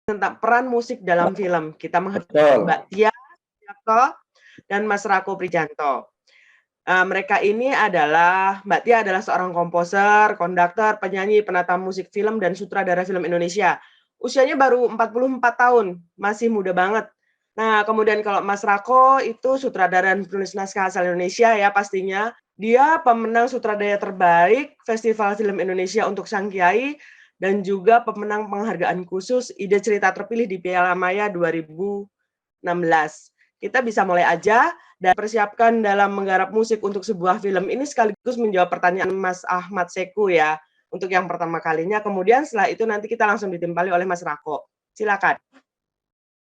tentang peran musik dalam film. Kita menghadirkan Betul. Mbak Tia Prijanto dan Mas Rako Prijanto. Mereka ini adalah, Mbak Tia adalah seorang komposer, konduktor, penyanyi, penata musik film, dan sutradara film Indonesia. Usianya baru 44 tahun, masih muda banget. Nah, kemudian kalau Mas Rako itu sutradara dan penulis naskah asal Indonesia ya pastinya. Dia pemenang sutradara terbaik Festival Film Indonesia untuk Sang Kiai, dan juga pemenang penghargaan khusus ide cerita terpilih di Piala Maya 2016. Kita bisa mulai aja dan persiapkan dalam menggarap musik untuk sebuah film ini sekaligus menjawab pertanyaan Mas Ahmad Seku ya, untuk yang pertama kalinya. Kemudian setelah itu nanti kita langsung ditimpali oleh Mas Rako. Silakan.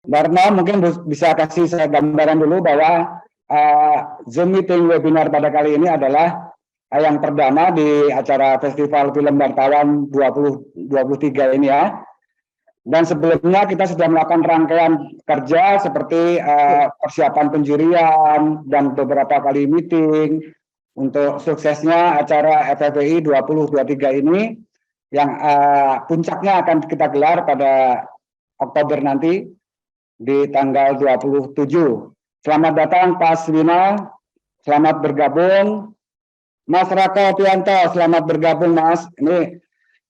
Barna mungkin bisa kasih saya gambaran dulu bahwa Zoom meeting webinar pada kali ini adalah yang perdana di acara Festival Film Wartawan 2023 ini ya. Dan sebelumnya kita sudah melakukan rangkaian kerja seperti persiapan penjurian dan beberapa kali meeting untuk suksesnya acara FFPI 2023 ini yang puncaknya akan kita gelar pada Oktober nanti di tanggal 27. Selamat datang Pak Swina, selamat bergabung. Mas Rako Prijanto, selamat bergabung Mas. Ini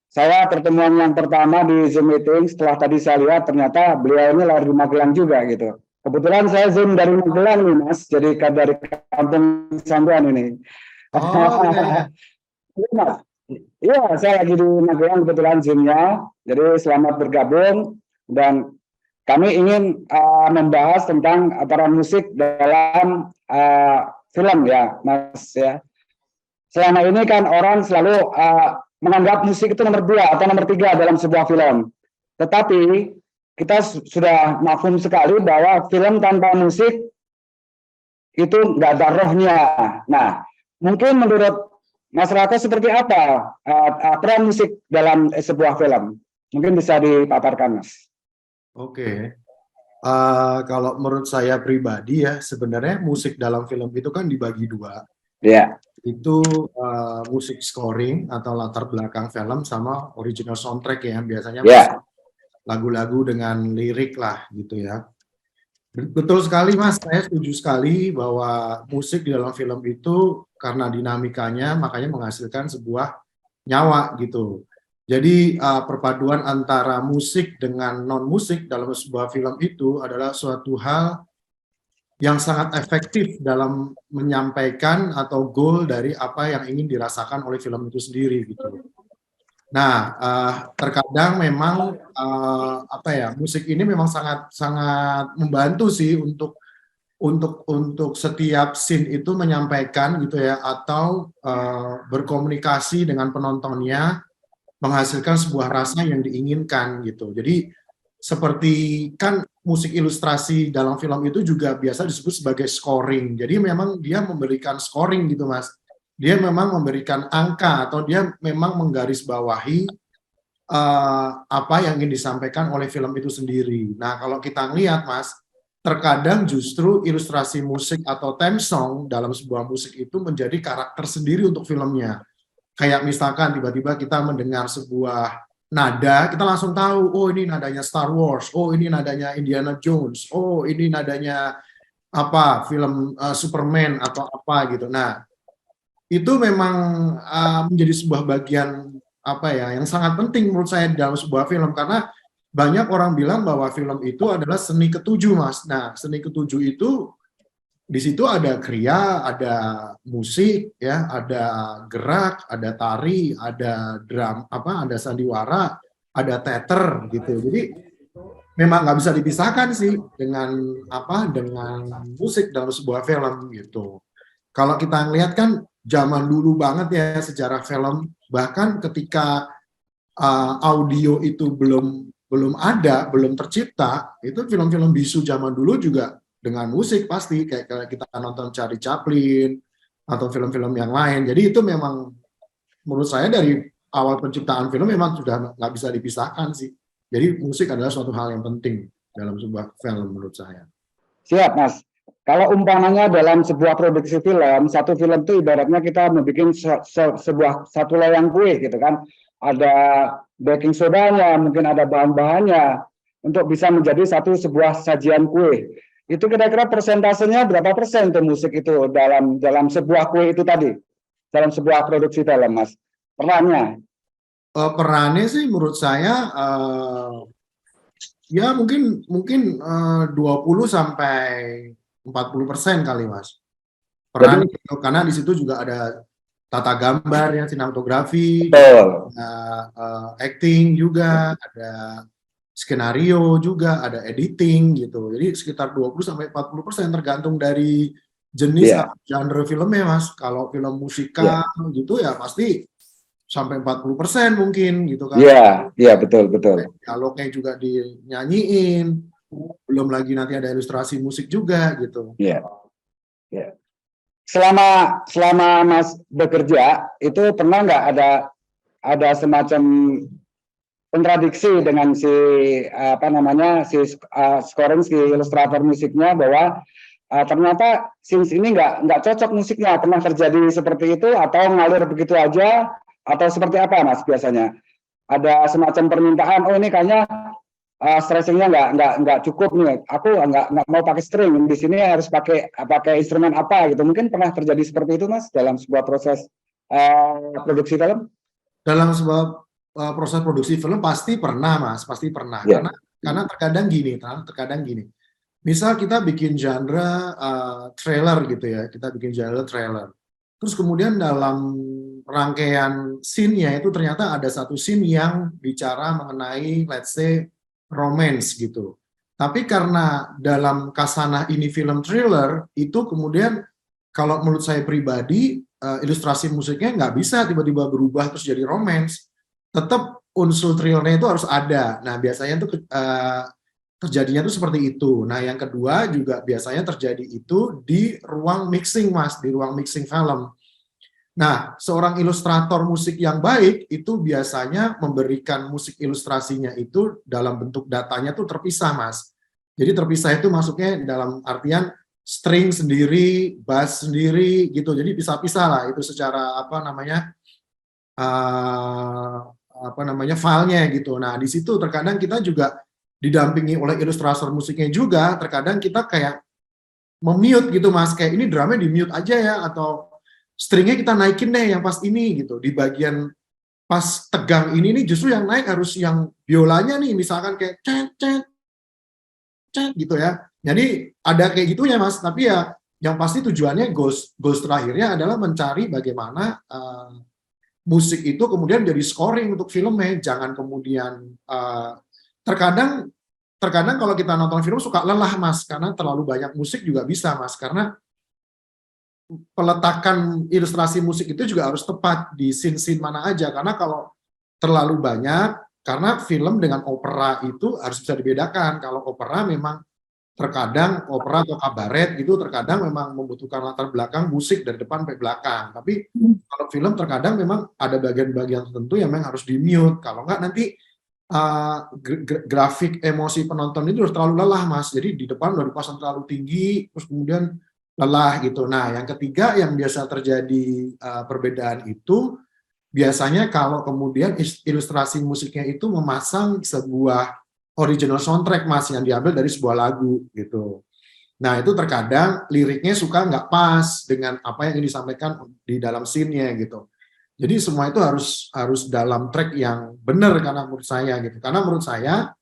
saya pertemuan yang pertama di Zoom meeting. Setelah tadi saya lihat ternyata beliau ini lahir di Magelang juga gitu. Kebetulan saya Zoom dari Magelang nih Mas, jadi dari kampung Sambuan ini. Oh iya. Iya, saya lagi di Magelang kebetulan Zoom-nya. Jadi selamat bergabung dan kami ingin membahas tentang peran musik dalam film ya Mas ya. Selama ini kan orang selalu menganggap musik itu nomor 2 atau nomor 3 dalam sebuah film. Tetapi kita sudah mafhum sekali bahwa film tanpa musik itu nggak ada rohnya. Nah, mungkin menurut Mas Rako seperti apa peran musik dalam sebuah film? Mungkin bisa dipaparkan, Mas. Oke. Kalau menurut saya pribadi ya, sebenarnya musik dalam film itu kan dibagi 2. Iya. Itu musik scoring atau latar belakang film sama original soundtrack ya, biasanya lagu-lagu dengan lirik lah gitu ya. Betul sekali Mas, saya setuju sekali bahwa musik di dalam film itu karena dinamikanya makanya menghasilkan sebuah nyawa gitu. Jadi perpaduan antara musik dengan non musik dalam sebuah film itu adalah suatu hal yang sangat efektif dalam menyampaikan atau goal dari apa yang ingin dirasakan oleh film itu sendiri gitu. Nah, terkadang memang musik ini memang sangat membantu sih untuk setiap scene itu menyampaikan gitu ya, atau berkomunikasi dengan penontonnya, menghasilkan sebuah rasa yang diinginkan gitu. Jadi seperti kan musik ilustrasi dalam film itu juga biasa disebut sebagai scoring. Jadi memang dia memberikan scoring gitu Mas. Dia memang memberikan angka atau dia memang menggarisbawahi apa yang ingin disampaikan oleh film itu sendiri. Nah kalau kita lihat Mas, terkadang justru ilustrasi musik atau theme song dalam sebuah musik itu menjadi karakter sendiri untuk filmnya. Kayak misalkan tiba-tiba kita mendengar sebuah nada, kita langsung tahu, oh ini nadanya Star Wars, oh ini nadanya Indiana Jones, oh ini nadanya apa film Superman atau apa gitu. Nah, itu memang menjadi sebuah bagian apa ya yang sangat penting menurut saya dalam sebuah film, karena banyak orang bilang bahwa film itu adalah seni ketujuh Mas. Nah, seni ketujuh itu di situ ada kriya, ada musik, ya, ada gerak, ada tari, ada drum, ada sandiwara, ada teater gitu. Jadi memang nggak bisa dipisahkan sih dengan dengan musik dalam sebuah film gitu. Kalau kita ngelihat kan zaman dulu banget ya sejarah film, bahkan ketika audio itu belum ada, belum tercipta, itu film-film bisu zaman dulu juga dengan musik pasti, kayak kita nonton Charlie Chaplin atau film-film yang lain. Jadi itu memang menurut saya dari awal penciptaan film memang sudah nggak bisa dipisahkan sih. Jadi musik adalah suatu hal yang penting dalam sebuah film menurut saya. Siap Mas. Kalau umpamanya dalam sebuah produksi film, satu film itu ibaratnya kita membuat sebuah satu loyang kue gitu kan. Ada baking sodanya, mungkin ada bahan-bahannya. untuk bisa menjadi sebuah sajian kue. Itu kira-kira persentasenya berapa persen tuh musik itu dalam sebuah kue itu tadi, dalam sebuah produksi film, Mas? Perannya? Perannya sih menurut saya ya mungkin 20 sampai 40% kali, Mas. Peran Jadi, itu karena di situ juga ada tata gambar ya, sinematografi, betul. ada acting juga, ada skenario juga, ada editing gitu. Jadi sekitar 20 sampai 40% tergantung dari jenis Iya, atau genre filmnya, Mas. Kalau film iya. musikal gitu ya pasti sampai 40% mungkin gitu kan. Iya, iya, betul, betul. Dialognya juga dinyanyiin, belum lagi nanti ada ilustrasi musik juga gitu. Iya, iya. Selama Mas bekerja itu pernah nggak ada semacam kontradiksi dengan si scoring si ilustrator musiknya bahwa ternyata scenes ini nggak cocok musiknya, pernah terjadi seperti itu atau ngalir begitu aja atau seperti apa, Mas, biasanya? Ada semacam permintaan, oh ini kayaknya stressingnya nggak cukup nih, aku nggak mau pakai string di sini, harus pakai instrumen apa gitu. Mungkin pernah terjadi seperti itu, Mas, dalam sebuah proses produksi film? Dalam sebuah proses produksi film pasti pernah, Mas, pasti pernah. Ya. Karena terkadang gini. Misal kita bikin genre trailer gitu ya, kita bikin genre trailer. Terus kemudian dalam rangkaian scene-nya itu ternyata ada satu scene yang bicara mengenai let's say romance gitu. Tapi karena dalam kasanah ini film thriller, itu kemudian kalau menurut saya pribadi ilustrasi musiknya nggak bisa tiba-tiba berubah terus jadi romance. Tetap unsur thrillernya itu harus ada. Nah biasanya itu terjadinya itu seperti itu. Nah yang kedua juga biasanya terjadi itu di ruang mixing, Mas, di ruang mixing film. Nah, seorang ilustrator musik yang baik itu biasanya memberikan musik ilustrasinya itu dalam bentuk datanya tuh terpisah, Mas. Jadi terpisah itu masuknya dalam artian string sendiri, bass sendiri gitu. Jadi pisah-pisah lah itu secara filenya gitu. Nah, di situ terkadang kita juga didampingi oleh ilustrator musiknya juga, terkadang kita kayak memute gitu, Mas, kayak ini drumnya di mute aja ya, atau stringnya kita naikin deh yang pas ini gitu, di bagian pas tegang ini nih justru yang naik harus yang biolanya nih, misalkan kayak cet cet cet gitu ya. Jadi ada kayak gitu ya, Mas, tapi ya yang pasti tujuannya goals terakhirnya adalah mencari bagaimana musik itu kemudian jadi scoring untuk filmnya, jangan kemudian terkadang kalau kita nonton film suka lelah, Mas, karena terlalu banyak musik juga bisa, Mas, karena peletakan ilustrasi musik itu juga harus tepat di scene-scene mana aja, karena kalau terlalu banyak, karena film dengan opera itu harus bisa dibedakan. Kalau opera memang terkadang opera atau kabaret itu terkadang memang membutuhkan latar belakang musik dari depan sampai belakang, tapi kalau film terkadang memang ada bagian-bagian tertentu yang memang harus di mute, kalau nggak nanti grafik emosi penonton itu harus terlalu lelah, Mas. Jadi di depan udah dipasang terlalu tinggi, terus kemudian lelah gitu. Nah, yang ketiga yang biasa terjadi perbedaan itu biasanya kalau kemudian ilustrasi musiknya itu memasang sebuah original soundtrack, Mas, yang diambil dari sebuah lagu gitu. Nah, itu terkadang liriknya suka nggak pas dengan apa yang disampaikan di dalam scene-nya gitu. Jadi semua itu harus dalam track yang benar karena menurut saya gitu. Karena menurut saya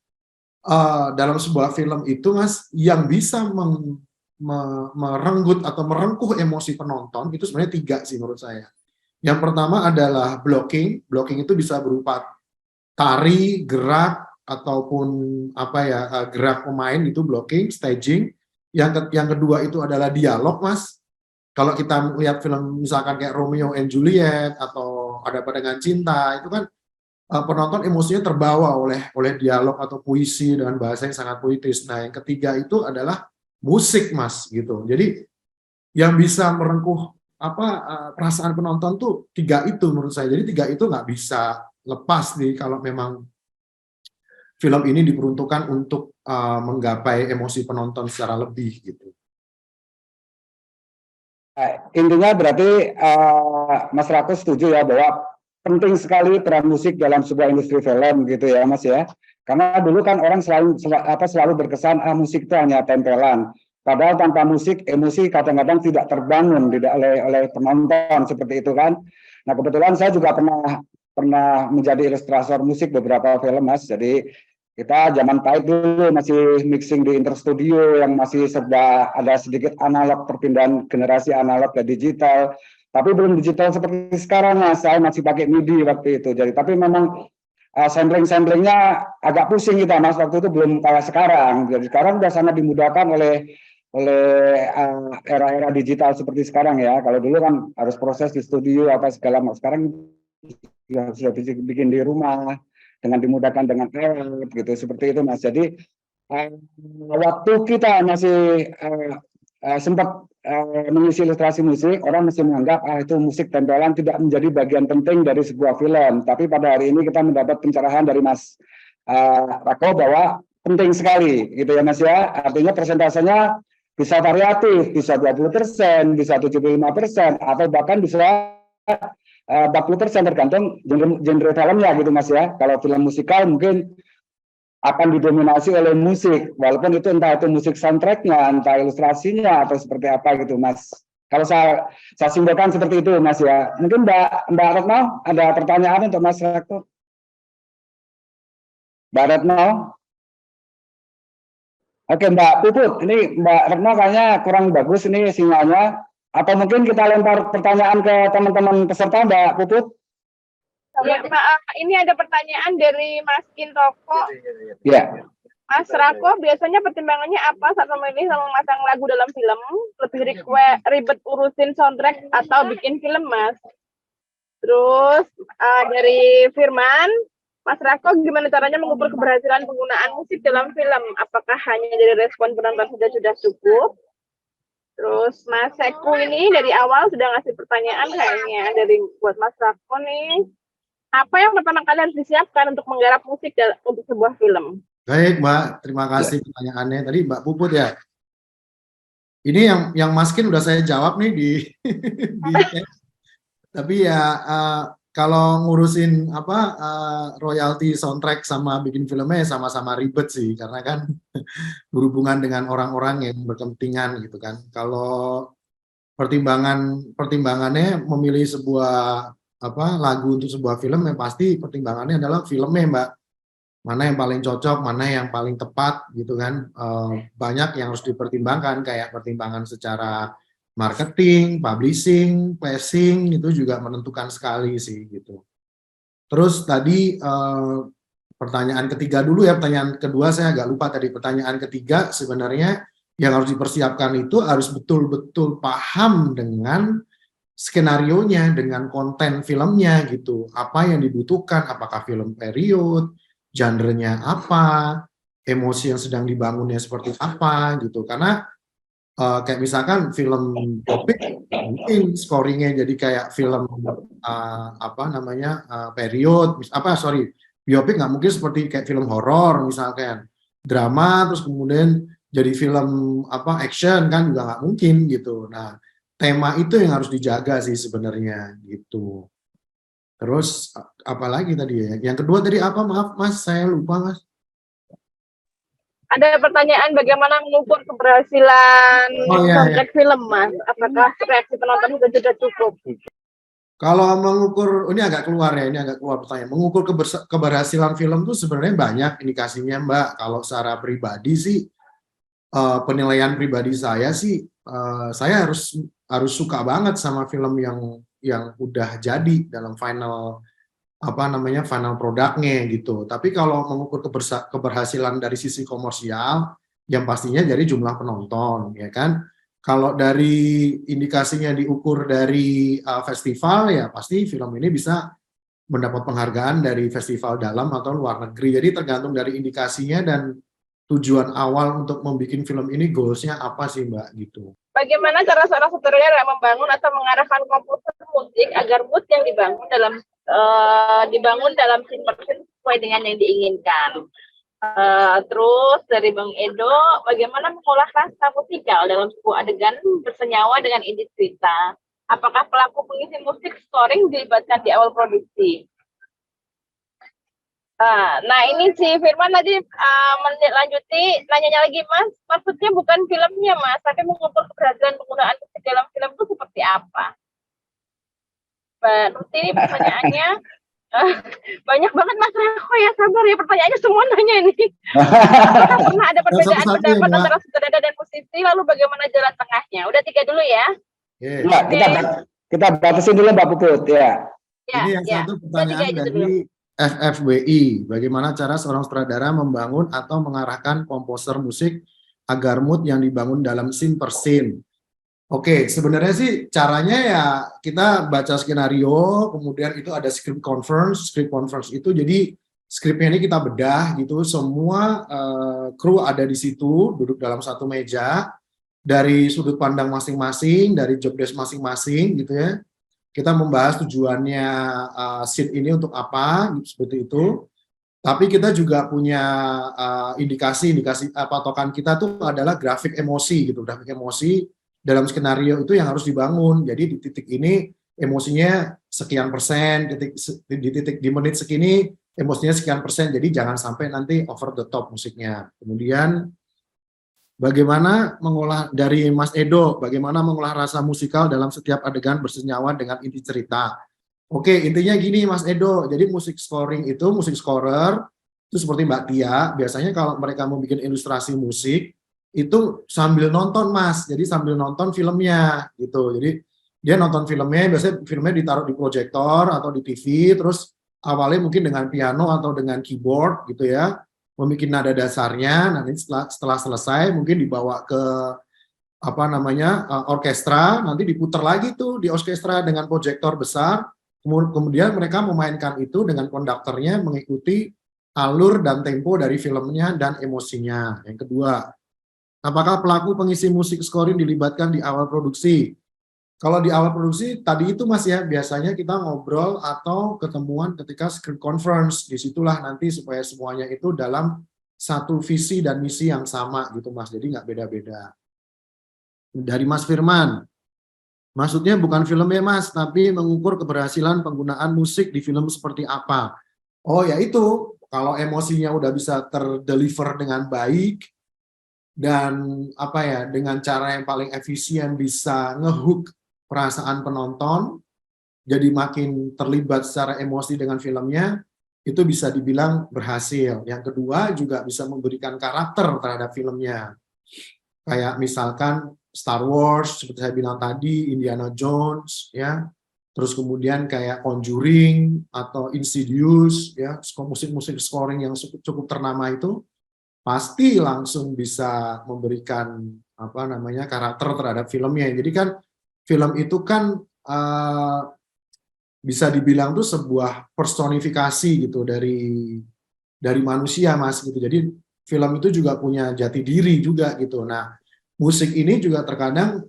dalam sebuah film itu, Mas, yang bisa merenggut atau merengkuh emosi penonton itu sebenarnya 3 sih menurut saya. Yang pertama adalah blocking. Blocking itu bisa berupa tari, gerak ataupun gerak pemain itu blocking, staging. Yang kedua itu adalah dialog, Mas. Kalau kita lihat film misalkan kayak Romeo and Juliet atau Ada Apa Dengan Cinta, itu kan penonton emosinya terbawa oleh dialog atau puisi dengan bahasa yang sangat puitis. Nah, yang ketiga itu adalah musik, Mas, gitu. Jadi yang bisa merengkuh perasaan penonton tuh 3 itu menurut saya. Jadi 3 itu nggak bisa lepas nih kalau memang film ini diperuntukkan untuk menggapai emosi penonton secara lebih gitu. Intinya berarti Mas Rako setuju ya bahwa penting sekali peran musik dalam sebuah industri film gitu ya Mas ya. Karena dulu kan orang selalu berkesan musik itu hanya tempelan. Padahal tanpa musik emosi kadang-kadang tidak terbangun oleh penonton seperti itu kan. Nah kebetulan saya juga pernah menjadi ilustrator musik beberapa film Mas. Jadi kita zaman pahit dulu masih mixing di Interstudio yang masih serba ada sedikit analog, perpindahan generasi analog ke digital. Tapi belum digital seperti sekarang Mas. Saya masih pakai MIDI waktu itu. Jadi tapi memang sampling-samplingnya agak pusing kita Mas, waktu itu belum kayak sekarang. Jadi sekarang sudah sangat dimudahkan oleh era-era digital seperti sekarang ya. Kalau dulu kan harus proses di studio apa segala macam. Sekarang ya sudah bikin di rumah dengan dimudahkan dengan alat gitu seperti itu Mas. Jadi waktu kita masih sempat mengisi ilustrasi musik, orang masih menganggap itu musik tempelan tidak menjadi bagian penting dari sebuah film. Tapi pada hari ini kita mendapat pencerahan dari Mas Rako bahwa penting sekali gitu ya Mas ya. Artinya persentasenya bisa variatif, bisa 20%, bisa 75%, atau bahkan bisa 40% tergantung genre filmnya gitu Mas ya. Kalau film musikal mungkin akan didominasi oleh musik, walaupun itu entah itu musik soundtracknya, entah ilustrasinya atau seperti apa gitu Mas. Kalau saya simpulkan seperti itu Mas ya. Mungkin Mbak Retno ada pertanyaan untuk Mas Rektor? Mbak Retno? Oke Mbak Puput, ini Mbak Retno kayaknya kurang bagus ini sinyalnya. Atau mungkin kita lempar pertanyaan ke teman-teman peserta Mbak Puput? Ya, Pak, ini ada pertanyaan dari Mas Kintoko. Ya. Mas Rako, biasanya pertimbangannya apa saat memilih sama memasang lagu dalam film? Lebih ribet urusin soundtrack atau bikin film, Mas? Terus dari Firman, Mas Rako, gimana caranya mengukur keberhasilan penggunaan musik dalam film? Apakah hanya dari respon penonton sudah cukup? Terus Mas Seku ini dari awal sudah ngasih pertanyaan kayaknya dari buat Mas Rako nih. Apa yang pertama kali harus disiapkan untuk menggarap musik untuk sebuah film? Baik Mbak, terima kasih pertanyaannya. Tadi Mbak Puput ya. Ini yang Maskin udah saya jawab nih di tapi ya kalau ngurusin royalti soundtrack sama bikin filmnya sama-sama ribet sih, karena kan berhubungan dengan orang-orang yang berkepentingan gitu kan. Kalau pertimbangannya memilih sebuah lagu untuk sebuah film, yang pasti pertimbangannya adalah filmnya Mbak, mana yang paling cocok, mana yang paling tepat gitu kan. Banyak yang harus dipertimbangkan, kayak pertimbangan secara marketing, publishing, placing, itu juga menentukan sekali sih gitu. Terus tadi pertanyaan ketiga dulu ya, pertanyaan kedua saya agak lupa tadi. Pertanyaan ketiga sebenarnya yang harus dipersiapkan itu harus betul-betul paham dengan skenarionya, dengan konten filmnya gitu. Apa yang dibutuhkan, apakah film period, genre-nya apa, emosi yang sedang dibangunnya seperti apa gitu. Karena kayak misalkan film topik, mungkin scoringnya jadi kayak film period, biopik nggak mungkin seperti kayak film horor misalkan, drama terus kemudian jadi film action kan juga nggak mungkin gitu. Nah, tema itu yang harus dijaga sih sebenarnya gitu. Terus apalagi tadi ya? Yang kedua tadi apa? Maaf Mas, saya lupa Mas. Ada pertanyaan bagaimana mengukur keberhasilan soundtrack film Mas? Apakah reaksi penonton sudah cukup? Kalau mengukur, ini agak keluar pertanyaan. Mengukur keberhasilan film itu sebenarnya banyak indikasinya Mbak. Kalau secara pribadi sih, penilaian pribadi saya sih, saya harus suka banget sama film yang udah jadi dalam final produknya gitu. Tapi kalau mengukur keberhasilan dari sisi komersial, yang pastinya dari jumlah penonton, ya kan. Kalau dari indikasinya diukur dari festival, ya pasti film ini bisa mendapat penghargaan dari festival dalam atau luar negeri. Jadi tergantung dari indikasinya dan tujuan awal untuk membuat film ini, goals-nya apa sih Mbak gitu. Bagaimana cara seorang sutradara membangun atau mengarahkan komposer musik agar mood yang dibangun dalam scene sesuai dengan yang diinginkan? Terus dari Bang Edo, bagaimana mengolah rasa musikal dalam sebuah adegan bersenyawa dengan inti cerita? Apakah pelaku pengisi musik scoring dilibatkan di awal produksi? Nah ini si Firman tadi melanjuti nanyanya lagi, Mas, maksudnya bukan filmnya, Mas, tapi mengukur keberhasilan penggunaan musik dalam film itu seperti apa? Mbak Nuti, ini pertanyaannya banyak banget, Mas Rako, ya sabar ya, pertanyaannya semua nanya ini. Apakah pernah ada perbedaan pendapat antara sutradara dan musisi, lalu bagaimana jalan tengahnya? Udah 3 dulu ya. Ya, kita batasin dulu Mbak Puput ya. Ini yang satu pertanyaan dari FFWI, bagaimana cara seorang sutradara membangun atau mengarahkan komposer musik agar mood yang dibangun dalam scene per scene. Oke, sebenarnya sih caranya ya kita baca skenario, kemudian itu ada script conference itu jadi skripnya ini kita bedah gitu, semua kru ada di situ, duduk dalam satu meja, dari sudut pandang masing-masing, dari job desk masing-masing gitu ya. Kita membahas tujuannya scene ini untuk apa, seperti itu. Tapi kita juga punya indikasi patokan kita tuh adalah grafik emosi gitu, grafik emosi dalam skenario itu yang harus dibangun. Jadi di titik ini emosinya sekian persen, di menit segini emosinya sekian persen. Jadi jangan sampai nanti over the top musiknya. Kemudian bagaimana mengolah dari Mas Edo, bagaimana mengolah rasa musikal dalam setiap adegan bersenyawa dengan inti cerita. Oke, intinya gini Mas Edo, jadi musik scoring itu, musik scorer, itu seperti Mbak Tia, biasanya kalau mereka mau bikin ilustrasi musik, itu sambil nonton Mas, jadi sambil nonton filmnya, gitu. Jadi dia nonton filmnya, biasanya filmnya ditaruh di proyektor atau di TV, terus awalnya mungkin dengan piano atau dengan keyboard, gitu ya, membuat nada dasarnya. Nanti setelah selesai mungkin dibawa ke orkestra, nanti diputar lagi tuh di orkestra dengan proyektor besar, kemudian mereka memainkan itu dengan konduktornya mengikuti alur dan tempo dari filmnya dan emosinya. Yang kedua, apakah pelaku pengisi musik scoring dilibatkan di awal produksi? Kalau di awal produksi tadi itu Mas ya, biasanya kita ngobrol atau ketemuan ketika script conference, disitulah nanti supaya semuanya itu dalam satu visi dan misi yang sama gitu Mas, jadi nggak beda-beda. Dari Mas Firman, maksudnya bukan filmnya Mas, tapi mengukur keberhasilan penggunaan musik di film seperti apa. Oh ya itu, kalau emosinya udah bisa terdeliver dengan baik, dan dengan cara yang paling efisien bisa ngehook perasaan penonton, jadi makin terlibat secara emosi dengan filmnya, itu bisa dibilang berhasil. Yang kedua juga bisa memberikan karakter terhadap filmnya. Kayak misalkan Star Wars, seperti saya bilang tadi, Indiana Jones, ya. Terus kemudian kayak Conjuring atau Insidious, ya, musik-musik scoring yang cukup ternama itu pasti langsung bisa memberikan karakter terhadap filmnya. Jadi kan film itu kan bisa dibilang tuh sebuah personifikasi gitu dari manusia Mas gitu. Jadi film itu juga punya jati diri juga gitu. Nah, musik ini juga terkadang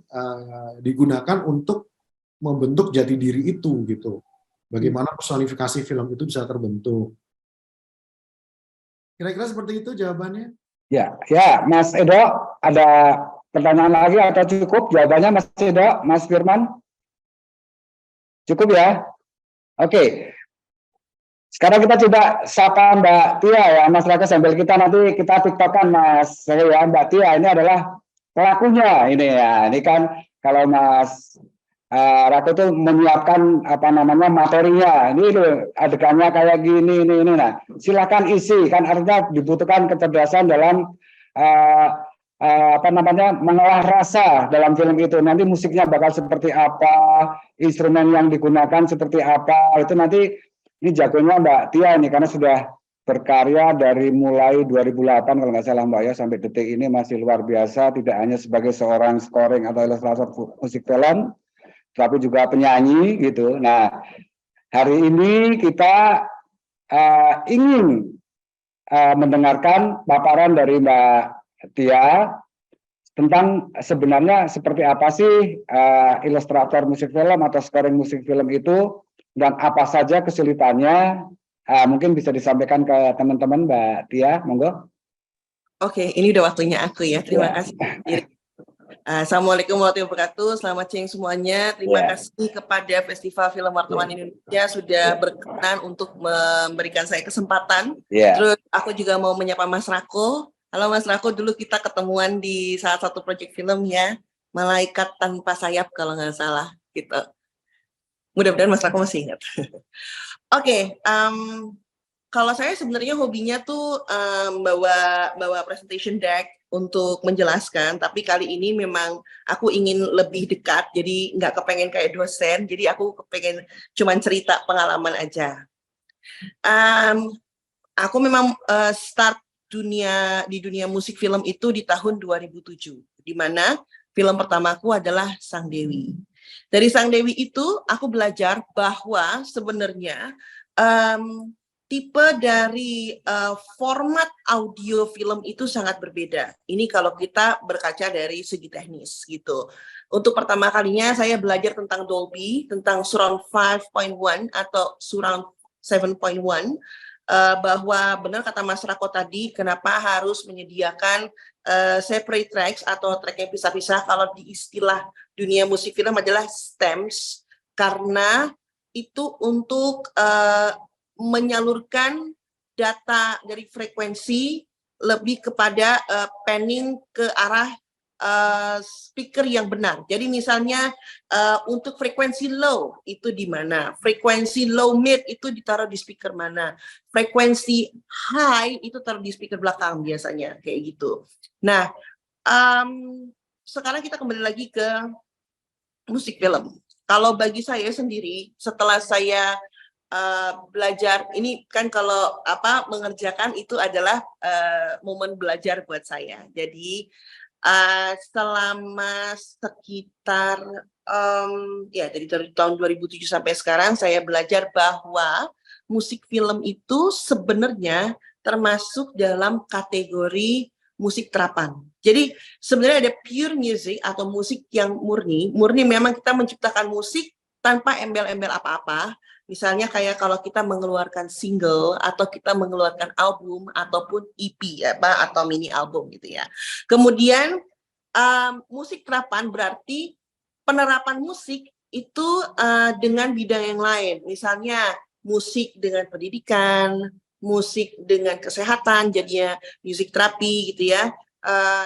digunakan untuk membentuk jati diri itu gitu. Bagaimana personifikasi film itu bisa terbentuk. Kira-kira seperti itu jawabannya. Ya, Mas Edo, ada pertanyaan lagi atau cukup jawabannya Mas Edo, Mas Firman? Cukup ya? Oke. Sekarang kita coba sapa Mbak Tia ya, Mas Raka, sambil kita nanti kita tiktokan Mas ya, Mbak Tia ini adalah pelakunya ini ya. Ini kan kalau Mas Raka itu menyiapkan materinya. Ini adegannya kayak gini ini. Nah, silakan isi, kan artinya dibutuhkan kecerdasan dalam mengolah rasa dalam film itu. Nanti musiknya bakal seperti apa, instrumen yang digunakan seperti apa, itu nanti ini jagonya Mbak Tia ini karena sudah berkarya dari mulai 2008 kalau nggak salah Mbak ya, sampai detik ini masih luar biasa, tidak hanya sebagai seorang scoring atau ilustrator musik film, tapi juga penyanyi gitu. Nah, hari ini kita ingin mendengarkan paparan dari Mbak Tia tentang sebenarnya seperti apa sih ilustrator musik film atau scoring musik film itu, dan apa saja kesulitannya. Mungkin bisa disampaikan ke teman-teman Mbak Tia, monggo. Oke, ini udah waktunya aku ya. Terima kasih. Assalamualaikum warahmatullahi wabarakatuh. Selamat siang semuanya. Terima kasih kepada Festival Film Wartawan Indonesia sudah berkenan untuk memberikan saya kesempatan. Terus aku juga mau menyapa Mas Rako. Halo Mas Rako, dulu kita ketemuan di salah satu proyek film ya, Malaikat Tanpa Sayap kalau nggak salah gitu. Mudah-mudahan Mas Rako masih ingat. Oke, kalau saya sebenarnya hobinya tuh bawa presentation deck untuk menjelaskan, tapi kali ini memang aku ingin lebih dekat, jadi nggak kepengen kayak dosen, jadi aku kepengen cuman cerita pengalaman aja. Aku memang start di dunia musik film itu di tahun 2007, di mana film pertamaku adalah Sang Dewi. Dari Sang Dewi itu aku belajar bahwa sebenarnya tipe dari format audio film itu sangat berbeda. Ini kalau kita berkaca dari segi teknis gitu. Untuk pertama kalinya saya belajar tentang Dolby, tentang Surround 5.1 atau Surround 7.1, bahwa benar kata Mas Rako tadi, kenapa harus menyediakan separate tracks atau track yang pisah-pisah, kalau di istilah dunia musik film adalah stems, karena itu untuk menyalurkan data dari frekuensi lebih kepada panning ke arah speaker yang benar. Jadi misalnya untuk frekuensi low itu di mana, frekuensi low mid itu ditaruh di speaker mana, frekuensi high itu taruh di speaker belakang biasanya kayak gitu. Nah, sekarang kita kembali lagi ke musik film. Kalau bagi saya sendiri, setelah saya belajar ini kan, kalau mengerjakan itu adalah momen belajar buat saya. Jadi selama sekitar dari tahun 2007 sampai sekarang saya belajar bahwa musik film itu sebenarnya termasuk dalam kategori musik terapan. Jadi sebenarnya ada pure music atau musik yang murni memang kita menciptakan musik tanpa embel-embel apa-apa. Misalnya kayak kalau kita mengeluarkan single atau kita mengeluarkan album ataupun EP atau mini album gitu ya. Kemudian musik terapan berarti penerapan musik itu dengan bidang yang lain. Misalnya musik dengan pendidikan, musik dengan kesehatan, jadinya musik terapi gitu ya.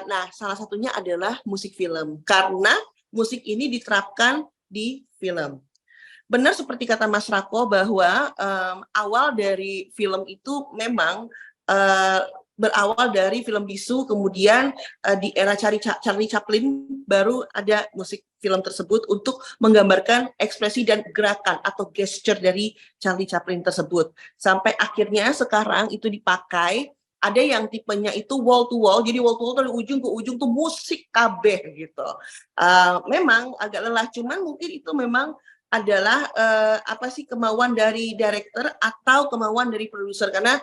Nah, salah satunya adalah musik film, karena musik ini diterapkan di film. Benar seperti kata Mas Rako bahwa awal dari film itu memang berawal dari film bisu, kemudian di era Charlie Chaplin baru ada musik film tersebut untuk menggambarkan ekspresi dan gerakan atau gesture dari Charlie Chaplin tersebut. Sampai akhirnya sekarang itu dipakai, ada yang tipenya itu wall to wall, jadi wall to wall dari ujung ke ujung tuh musik kabeh gitu. Memang agak lelah, cuman mungkin itu memang adalah kemauan dari director atau kemauan dari produser, karena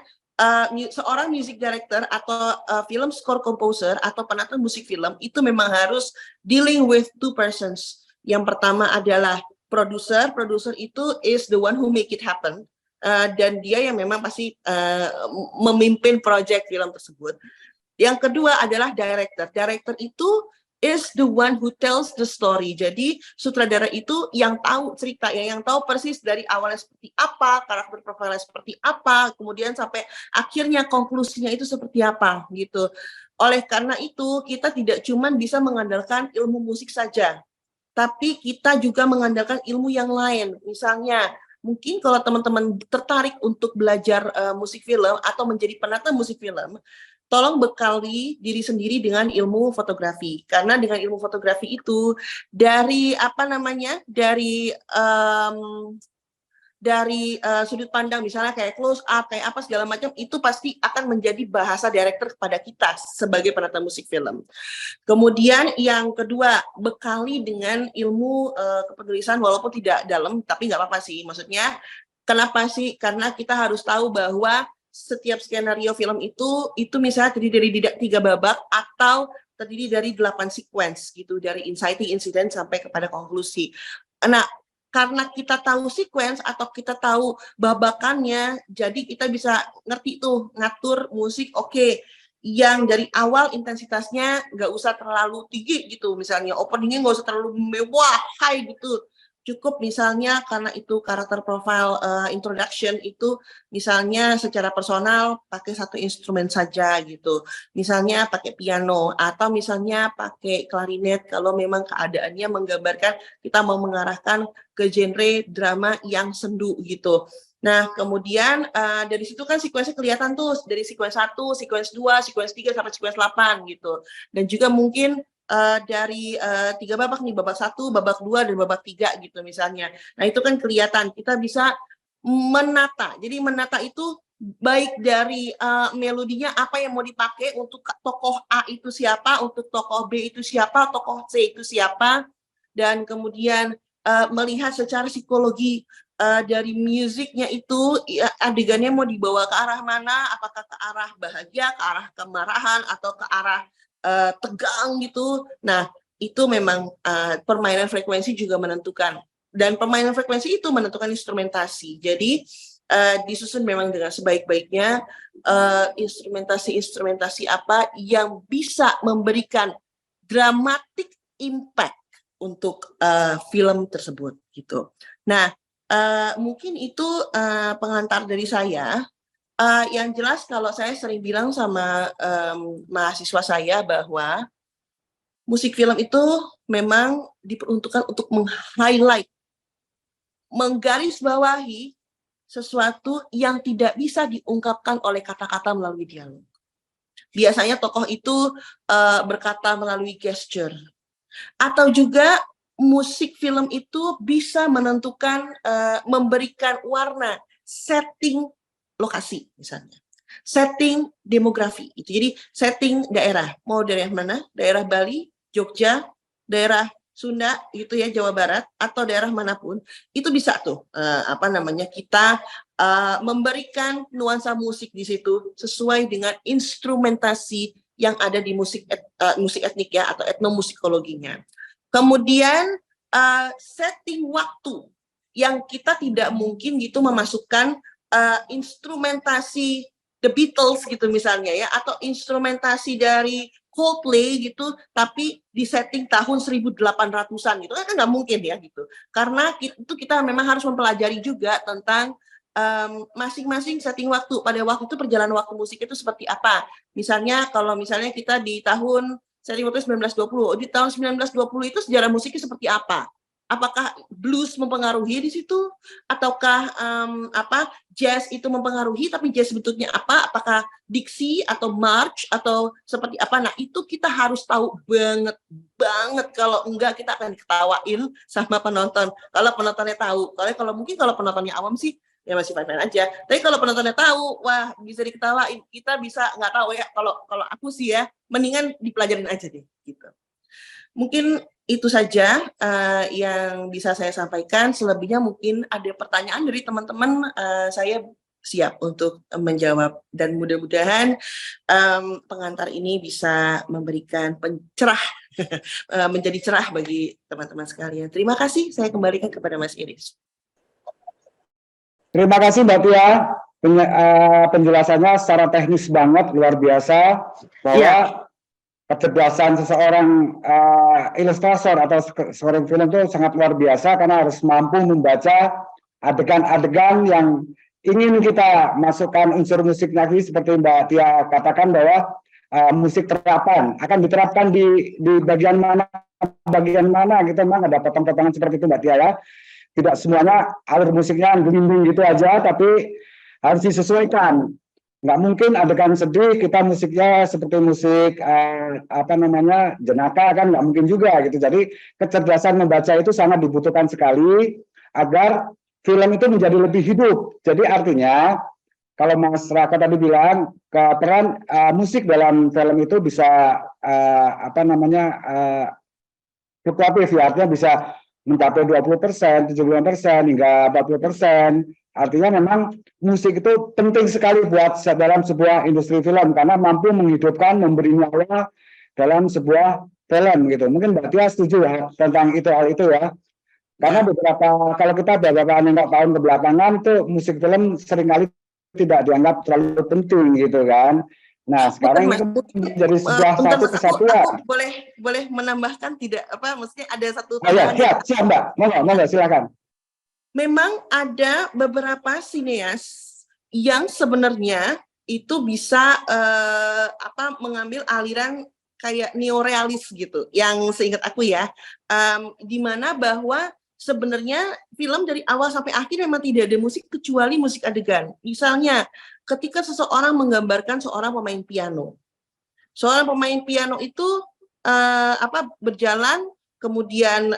seorang music director atau film score composer atau penata musik film itu memang harus dealing with two persons. Yang pertama adalah produser itu is the one who make it happen, dan dia yang memang pasti memimpin project film tersebut. Yang kedua adalah director itu is the one who tells the story. Jadi sutradara itu yang tahu cerita, yang tahu persis dari awalnya seperti apa, karakter profilnya seperti apa, kemudian sampai akhirnya konklusinya itu seperti apa gitu. Oleh karena itu kita tidak cuma bisa mengandalkan ilmu musik saja, tapi kita juga mengandalkan ilmu yang lain. Misalnya mungkin kalau teman-teman tertarik untuk belajar musik film atau menjadi penata musik film, tolong bekali diri sendiri dengan ilmu fotografi, karena dengan ilmu fotografi itu dari sudut pandang misalnya kayak close up, kayak apa segala macam, itu pasti akan menjadi bahasa director kepada kita sebagai penata musik film. Kemudian yang kedua, bekali dengan ilmu kepenulisan, walaupun tidak dalam, tapi nggak apa-apa sih. Maksudnya kenapa sih? Karena kita harus tahu bahwa setiap skenario film itu misalnya terdiri dari 3 babak atau terdiri dari 8 sequence gitu, dari inciting incident sampai kepada konklusi. Nah, karena kita tahu sequence atau kita tahu babakannya, jadi kita bisa ngerti tuh ngatur musik. Oke, yang dari awal intensitasnya nggak usah terlalu tinggi gitu, misalnya openingnya nggak usah terlalu mewah, high gitu. Cukup misalnya karena itu karakter profile introduction itu misalnya secara personal pakai satu instrumen saja gitu. Misalnya pakai piano atau misalnya pakai klarinet kalau memang keadaannya menggambarkan kita mau mengarahkan ke genre drama yang sendu gitu. Nah, kemudian dari situ kan sequence kelihatan tuh dari sequence 1, sequence 2, sequence 3 sampai sequence 8 gitu. Dan juga mungkin dari 3 babak nih, babak 1, babak 2 dan babak 3 gitu misalnya. Nah, itu kan kelihatan kita bisa menata. Jadi menata itu baik dari melodinya apa yang mau dipakai untuk tokoh A itu siapa, untuk tokoh B itu siapa, tokoh C itu siapa, dan kemudian melihat secara psikologi dari musiknya itu adegannya mau dibawa ke arah mana, apakah ke arah bahagia, ke arah kemarahan, atau ke arah tegang gitu. Nah, itu memang permainan frekuensi juga menentukan. Dan permainan frekuensi itu menentukan instrumentasi. Jadi, disusun memang dengan sebaik-baiknya instrumentasi-instrumentasi apa yang bisa memberikan dramatic impact untuk film tersebut gitu. Nah, mungkin itu pengantar dari saya. Yang jelas kalau saya sering bilang sama mahasiswa saya bahwa musik film itu memang diperuntukkan untuk meng-highlight, menggarisbawahi sesuatu yang tidak bisa diungkapkan oleh kata-kata melalui dialog. Biasanya tokoh itu berkata melalui gesture. Atau juga musik film itu bisa menentukan, memberikan warna, setting lokasi misalnya, setting demografi itu. Jadi setting daerah, mau daerah mana? Daerah Bali, Jogja, daerah Sunda gitu ya, Jawa Barat, atau daerah manapun itu bisa tuh kita memberikan nuansa musik di situ sesuai dengan instrumentasi yang ada di musik etnik ya, atau etnomusikologinya. Kemudian setting waktu yang kita tidak mungkin gitu memasukkan instrumentasi The Beatles gitu misalnya ya, atau instrumentasi dari Coldplay gitu, tapi di setting tahun 1800-an gitu kan nggak mungkin ya gitu. Karena itu kita memang harus mempelajari juga tentang masing-masing setting waktu. Pada waktu itu perjalanan waktu musik itu seperti apa. Misalnya kalau misalnya kita di tahun setting waktu 1920, di tahun 1920 itu sejarah musiknya seperti apa? Apakah blues mempengaruhi di situ, ataukah jazz itu mempengaruhi, tapi jazz bentuknya apa? Apakah diksi atau march atau seperti apa? Nah, itu kita harus tahu banget. Kalau enggak kita akan diketawain sama penonton. Kalau penontonnya tahu, kalau mungkin kalau penontonnya awam sih ya masih fine-fine aja. Tapi kalau penontonnya tahu, wah bisa diketawain. Kita bisa nggak tahu ya. Kalau aku sih ya, mendingan dipelajarin aja deh gitu. Mungkin itu saja yang bisa saya sampaikan. Selebihnya mungkin ada pertanyaan dari teman-teman, saya siap untuk menjawab. Dan mudah-mudahan pengantar ini bisa memberikan pencerah, menjadi cerah bagi teman-teman sekalian. Terima kasih, saya kembalikan kepada Mas Iris. Terima kasih Mbak Tia, penjelasannya secara teknis banget, luar biasa, bahwa kecerdasan seseorang ilustrator atau seorang film itu sangat luar biasa karena harus mampu membaca adegan-adegan yang ingin kita masukkan unsur musik lagi, seperti Mbak Tia katakan bahwa musik terapan akan diterapkan di bagian mana gitu, memang ada potong-potongan seperti itu Mbak Tia ya. Tidak semuanya alur musiknya gelinding gitu aja, tapi harus disesuaikan. Nggak mungkin adegan sedih kita musiknya seperti musik jenaka, kan nggak mungkin juga gitu. Jadi kecerdasan membaca itu sangat dibutuhkan sekali agar film itu menjadi lebih hidup. Jadi artinya kalau Mas Raka tadi bilang peran musik dalam film itu bisa fluktuatif ya, artinya bisa mencapai 20%, 75% hingga 40%. Artinya memang musik itu penting sekali buat dalam sebuah industri film karena mampu menghidupkan, memberi nyawa dalam sebuah film gitu. Mungkin Mbak Tia setuju ya tentang hal itu ya. Karena kalau kita beberapa tahun kebelakangan itu musik film seringkali tidak dianggap terlalu penting gitu kan. Nah, sekarang itu menjadi sebuah satu kesatuan. Aku boleh menambahkan tidak apa maksudnya ada satu Oh ya, siap Mbak. Monggo silakan. Memang ada beberapa sineas yang sebenarnya itu bisa mengambil aliran kayak neorealis gitu, yang seingat aku ya, di mana bahwa sebenarnya film dari awal sampai akhir memang tidak ada musik kecuali musik adegan. Misalnya, ketika seseorang menggambarkan seorang pemain piano, itu berjalan kemudian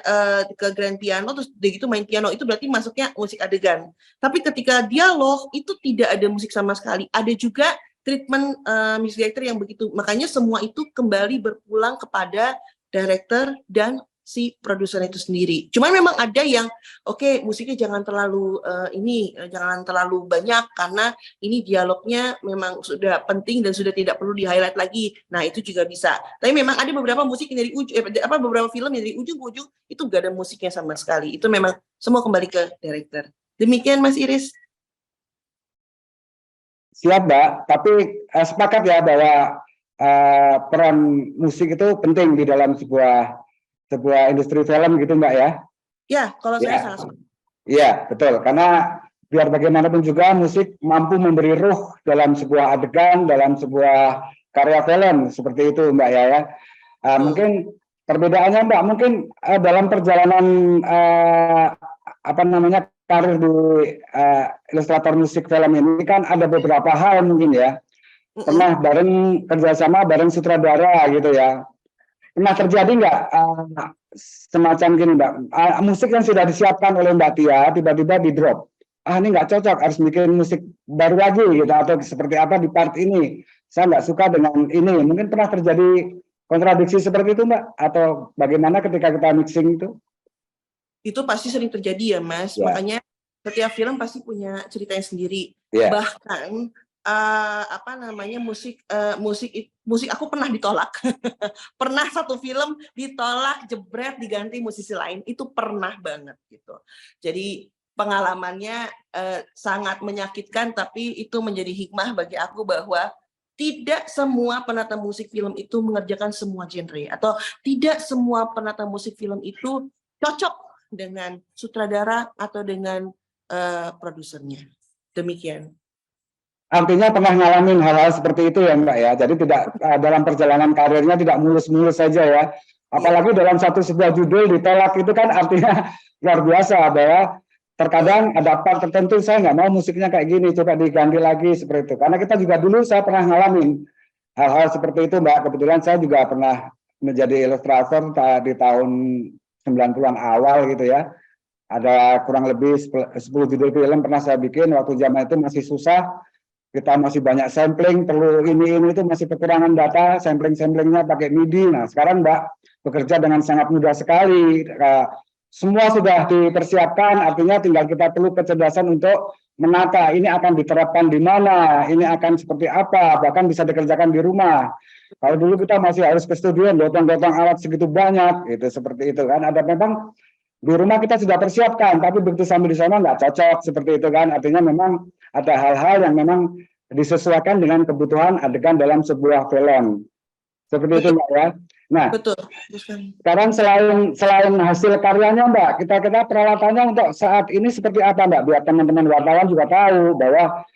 ke grand piano terus begitu main piano itu berarti masuknya musik adegan. Tapi ketika dialog itu tidak ada musik sama sekali. Ada juga treatment music director yang begitu. Makanya semua itu kembali berpulang kepada director dan si produser itu sendiri. Cuman memang ada yang musiknya jangan terlalu jangan terlalu banyak karena ini dialognya memang sudah penting dan sudah tidak perlu di-highlight lagi. Nah, itu juga bisa. Tapi memang ada beberapa musik yang dari beberapa film yang dari ujung ke ujung itu gak ada musiknya sama sekali. Itu memang semua kembali ke director. Demikian Mas Iris. Siap, Mbak. Tapi sepakat ya bahwa peran musik itu penting di dalam sebuah industri film gitu, Mbak ya? Ya, kalau saya sangat sepakat. Iya, betul. Karena biar bagaimanapun juga musik mampu memberi ruh dalam sebuah adegan, dalam sebuah karya film seperti itu, Mbak ya. Mungkin perbedaannya, Mbak, mungkin dalam perjalanan karir di ilustrator musik film ini kan ada beberapa hal mungkin ya. Pernah kerjasama bareng sutradara gitu ya. Pernah terjadi nggak semacam gini, Mbak? Musik yang sudah disiapkan oleh Mbak Tia tiba-tiba di drop. Ini nggak cocok, harus bikin musik baru lagi gitu, atau seperti apa di part ini. Saya nggak suka dengan ini. Mungkin pernah terjadi kontradiksi seperti itu, Mbak? Atau bagaimana ketika kita mixing itu? Itu pasti sering terjadi ya, Mas. Makanya setiap film pasti punya ceritanya sendiri. Bahkan musik aku pernah ditolak. Pernah satu film ditolak, jebret, diganti musisi lain. Itu pernah banget gitu. Jadi pengalamannya sangat menyakitkan, tapi itu menjadi hikmah bagi aku bahwa tidak semua penata musik film itu mengerjakan semua genre, atau tidak semua penata musik film itu cocok dengan sutradara atau dengan produsernya. Demikian. Artinya pernah ngalamin hal-hal seperti itu ya, Mbak ya. Jadi tidak dalam perjalanan karirnya tidak mulus-mulus saja ya. Apalagi dalam sebuah judul ditolak itu kan artinya luar biasa, bahwa terkadang ada part tertentu saya nggak mau musiknya kayak gini, coba diganti lagi seperti itu. Karena kita juga dulu saya pernah ngalamin hal-hal seperti itu, Mbak. Kebetulan saya juga pernah menjadi ilustrator di tahun 90-an awal gitu ya. Ada kurang lebih 10 judul film pernah saya bikin. Waktu zaman itu masih susah, kita masih banyak sampling, perlu ini itu masih kekurangan data, samplingnya pakai MIDI. Nah sekarang Mbak bekerja dengan sangat mudah sekali, semua sudah dipersiapkan, artinya tinggal kita perlu kecerdasan untuk menata ini akan diterapkan di mana, ini akan seperti apa, bahkan bisa dikerjakan di rumah. Kalau dulu kita masih harus ke studio, gotong-gotong alat segitu banyak, itu seperti itu kan. Ada memang di rumah kita sudah persiapkan, tapi begitu sampai di sana nggak cocok seperti itu kan. Artinya memang ada hal-hal yang memang disesuaikan dengan kebutuhan adegan dalam sebuah film. Seperti itu, Mbak ya. Nah, betul. Sekarang selain hasil karyanya, Mbak, kita peralatannya untuk saat ini seperti apa, Mbak? Biar teman-teman wartawan juga tahu bahwa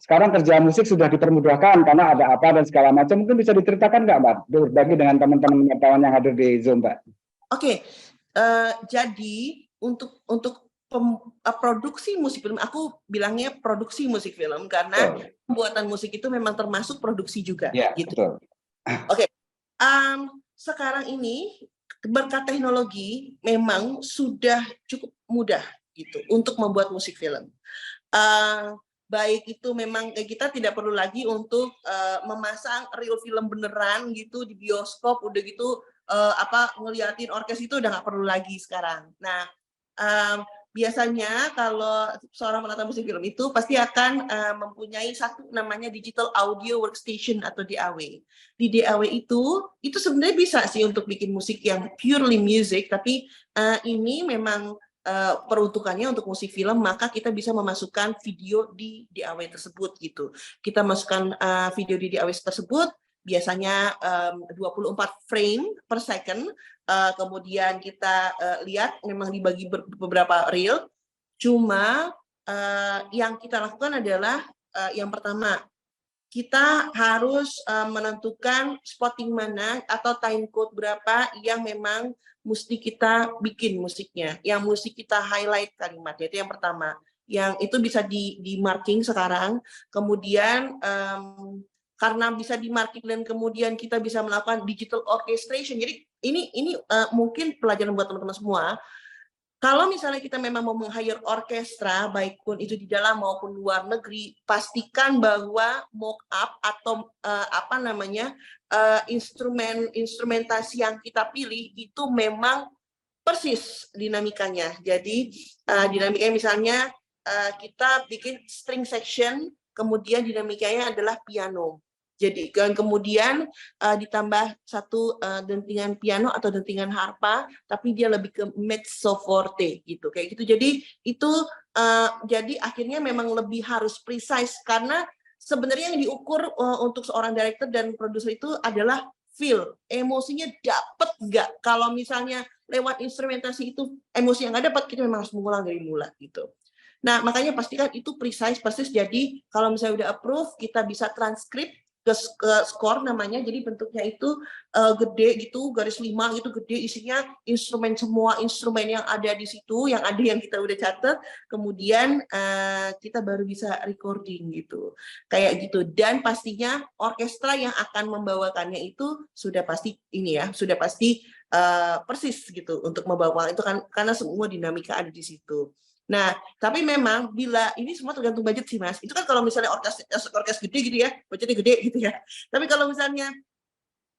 sekarang kerja musik sudah dipermudahkan karena ada apa dan segala macam. Mungkin bisa diceritakan nggak, Mbak? Berbagi dengan teman-teman wartawan yang hadir di Zoom, Mbak. Oke. Jadi untuk produksi musik film, aku bilangnya produksi musik film karena pembuatan musik itu memang termasuk produksi juga. Ya, gitu. Betul. Oke. Sekarang ini berkat teknologi memang sudah cukup mudah gitu untuk membuat musik film. Baik itu memang kita tidak perlu lagi untuk memasang real film beneran gitu di bioskop, udah gitu ngeliatin orkes itu udah nggak perlu lagi sekarang. Nah, biasanya kalau seorang penata musik film itu pasti akan mempunyai satu namanya Digital Audio Workstation atau DAW. Di DAW itu sebenarnya bisa sih untuk bikin musik yang purely music, tapi ini memang peruntukannya untuk musik film, maka kita bisa memasukkan video di DAW tersebut gitu. Kita masukkan video di DAW tersebut, biasanya 24 frame per second, kemudian kita lihat memang dibagi beberapa reel. Cuma yang kita lakukan adalah yang pertama, kita harus menentukan spotting mana atau time code berapa yang memang mesti kita bikin musiknya, yang mesti kita highlight kalimatnya, itu yang pertama. Yang itu bisa di marking sekarang, kemudian karena bisa di marking dan kemudian kita bisa melakukan digital orchestration. Jadi ini mungkin pelajaran buat teman-teman semua. Kalau misalnya kita memang mau meng-hire orkestra, baik pun itu di dalam maupun luar negeri, pastikan bahwa mock-up atau instrumentasi yang kita pilih itu memang persis dinamikanya. Jadi dinamikanya misalnya kita bikin string section, kemudian dinamikanya adalah piano. Jadi kemudian ditambah satu dentingan piano atau dentingan harpa, tapi dia lebih ke mezzo forte gitu, kayak gitu. Jadi itu jadi akhirnya memang lebih harus precise, karena sebenarnya yang diukur untuk seorang director dan produser itu adalah feel, emosinya dapet nggak. Kalau misalnya lewat instrumentasi itu emosi yang nggak dapat, kita memang harus mengulang dari mula gitu. Nah makanya pastikan itu precise, persis. Jadi kalau misalnya udah approve, kita bisa transkrip ke skor namanya, jadi bentuknya itu gede gitu, garis 5 gitu, gede, isinya instrumen, semua instrumen yang ada di situ, yang kita udah catat, kemudian kita baru bisa recording gitu, kayak gitu. Dan pastinya orkestra yang akan membawakannya itu sudah pasti sudah pasti persis gitu untuk membawakan itu kan, karena semua dinamika ada di situ. Nah, tapi memang bila ini semua tergantung budget sih, Mas. Itu kan kalau misalnya orkes gede gitu ya, budgetnya gede gitu ya. Tapi kalau misalnya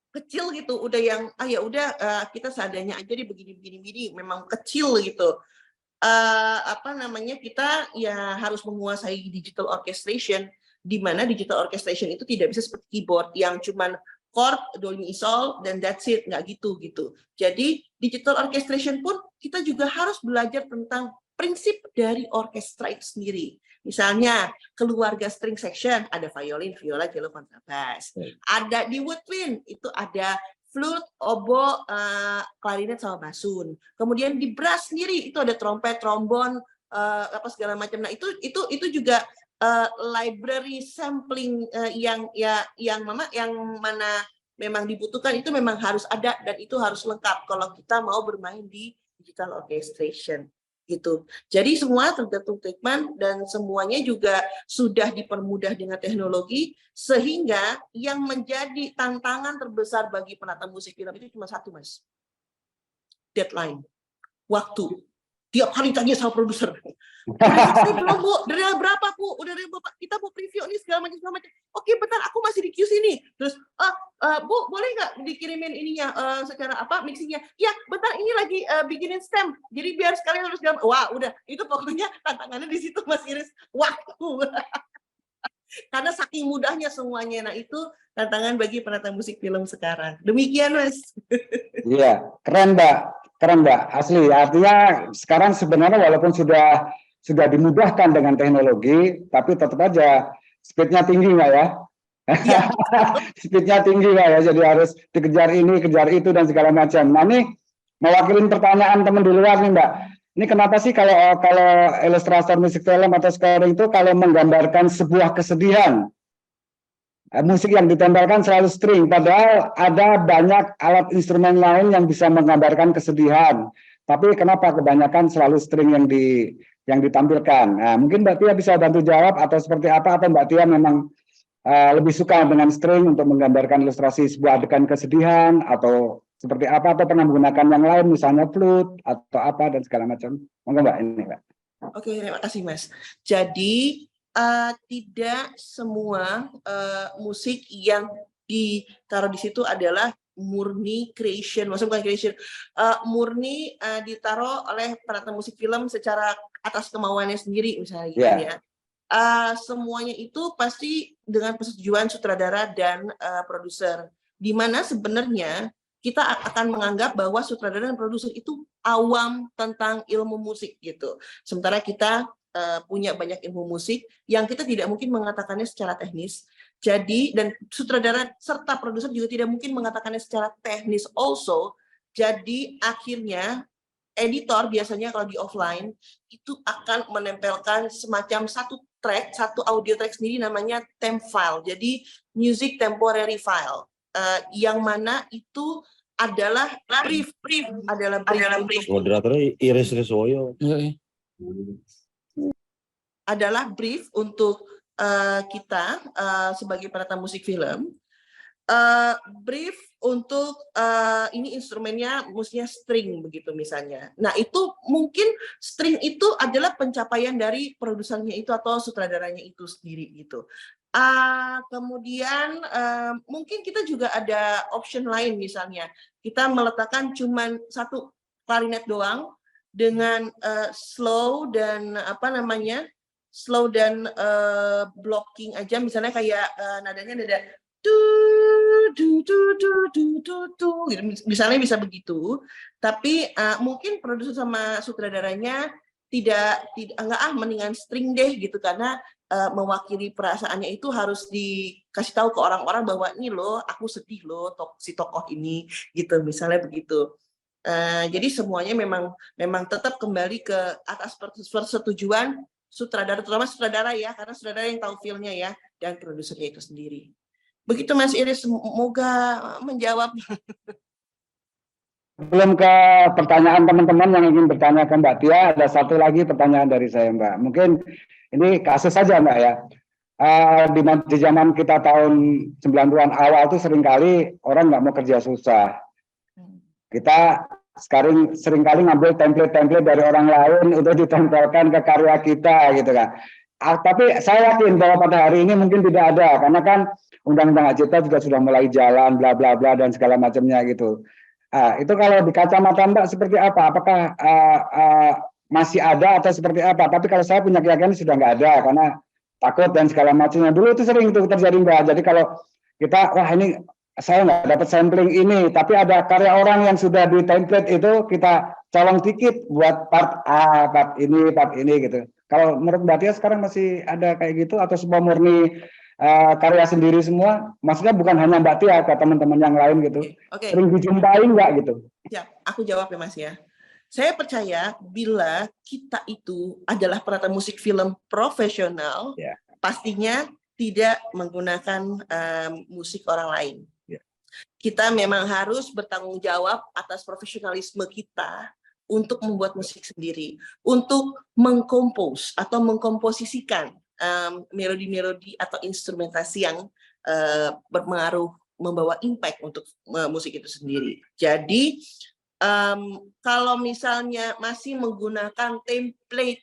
kecil gitu, udah yang ya udah kita seadanya aja deh, begini, memang kecil gitu. Kita ya harus menguasai digital orchestration, di mana digital orchestration itu tidak bisa seperti keyboard yang cuman chord, do, mi, sol, dan that's it, nggak gitu. Jadi digital orchestration pun kita juga harus belajar tentang prinsip dari orkestra itu sendiri. Misalnya keluarga string section, ada violin, viola, cello, kontrabas. Ada di woodwind itu ada flute, oboe, klarinet sama basun. Kemudian di brass sendiri itu ada trompet, trombon, segala macam. Nah itu juga library sampling yang mana memang dibutuhkan, itu memang harus ada dan itu harus lengkap kalau kita mau bermain di digital orchestration gitu. Jadi semua tergantung treatment dan semuanya juga sudah dipermudah dengan teknologi, sehingga yang menjadi tantangan terbesar bagi penata musik film itu cuma satu, Mas. Deadline. Waktu. Tiap hari tanya sama produser. Belum, Bu. Dari berapa, Bu? Udah dari Bapak, kita mau preview nih segala macam. Oke, bentar, aku masih di queue sini. Terus, Bu, boleh nggak dikirimin ininya secara mixingnya? Ya, bentar, ini lagi bikinin stem. Jadi biar sekalian harus gambar. Wah, udah. Itu pokoknya tantangannya di situ, Mas Iris. Waktu. Karena saking mudahnya semuanya. Nah, itu tantangan bagi penata musik film sekarang. Demikian, Mas. Iya, keren, Mbak. Asli. Artinya sekarang sebenarnya walaupun sudah dimudahkan dengan teknologi, tapi tetap aja speednya tinggi, Mbak ya. Ya. Speednya tinggi, Mbak ya. Jadi harus dikejar ini, kejar itu dan segala macam. Nah, ini mewakili pertanyaan teman di luar nih, Mbak. Ini kenapa sih kalau ilustrator musik film atau scoring itu kalau menggambarkan sebuah kesedihan, musik yang ditempelkan selalu string, padahal ada banyak alat instrumen lain yang bisa menggambarkan kesedihan. Tapi kenapa kebanyakan selalu string yang ditampilkan? Nah, mungkin Mbak Tia bisa bantu jawab atau seperti apa Mbak Tia memang lebih suka dengan string untuk menggambarkan ilustrasi sebuah adegan kesedihan, atau seperti apa, atau pernah menggunakan yang lain misalnya flute atau apa dan segala macam. Monggo Mbak, ini Mbak. Oke, terima kasih Mas. Jadi tidak semua musik yang ditaruh di situ adalah murni creation, maksudnya bukan creation, murni ditaruh oleh penata musik film secara atas kemauannya sendiri misalnya gitu ya. Semuanya itu pasti dengan persetujuan sutradara dan produser, di mana sebenarnya kita akan menganggap bahwa sutradara dan produser itu awam tentang ilmu musik gitu. Sementara kita punya banyak ilmu musik yang kita tidak mungkin mengatakannya secara teknis. Jadi, dan sutradara serta produser juga tidak mungkin mengatakannya secara teknis also. Jadi akhirnya editor biasanya kalau di offline itu akan menempelkan semacam satu audio track sendiri namanya temp file. Jadi music temporary file yang mana itu adalah brief Moderatornya Iris Riswoyo. Adalah brief untuk kita sebagai penata musik film. Brief untuk ini instrumennya mestinya string begitu misalnya. Nah itu mungkin string itu adalah pencapaian dari produsernya itu atau sutradaranya itu sendiri gitu. Kemudian mungkin kita juga ada option lain misalnya kita meletakkan cuman satu klarinet doang dengan slow dan blocking aja misalnya kayak nadanya nada gitu. Misalnya bisa begitu, tapi mungkin produser sama sutradaranya tidak mendingan string deh gitu karena mewakili perasaannya itu harus dikasih tahu ke orang-orang bahwa ini loh aku sedih loh si tokoh ini gitu misalnya begitu. Jadi semuanya memang tetap kembali ke atas persetujuan sutradara, terutama sutradara ya karena sutradara yang tahu feel-nya ya dan produsernya itu sendiri. Begitu Mas Iris, semoga menjawab. Belum ke pertanyaan teman-teman yang ingin bertanya ke Mbak Tia, ada satu lagi pertanyaan dari saya Mbak. Mungkin ini kasus saja Mbak ya. Di zaman kita tahun 90-an awal itu seringkali orang nggak mau kerja susah. Kita seringkali ngambil template-template dari orang lain untuk ditempelkan ke karya kita gitu kan. Tapi saya yakin bahwa pada hari ini mungkin tidak ada karena kan Undang-Undang Hak Cipta juga sudah mulai jalan bla bla bla dan segala macamnya gitu. Itu kalau di kacamata Mbak seperti apa? Apakah masih ada atau seperti apa? Tapi kalau saya punya keyakinan sudah nggak ada karena takut dan segala macamnya. Dulu itu sering itu terjadi Mbak. Jadi kalau kita wah ini saya nggak dapat sampling ini, tapi ada karya orang yang sudah di template itu kita colong dikit buat part A, part ini gitu. Kalau menurut Mbak Tia sekarang masih ada kayak gitu atau semua murni karya sendiri semua? Maksudnya bukan hanya Mbak Tia, ke teman-teman yang lain gitu. Okay. Sering dijumpai nggak gitu? Ya, aku jawab ya Mas ya. Saya percaya bila kita itu adalah penata musik film profesional, pastinya tidak menggunakan musik orang lain. Kita memang harus bertanggung jawab atas profesionalisme kita untuk membuat musik sendiri, untuk mengkompos atau mengkomposisikan melodi-melodi atau instrumentasi yang berpengaruh, membawa impact untuk musik itu sendiri. Jadi kalau misalnya masih menggunakan template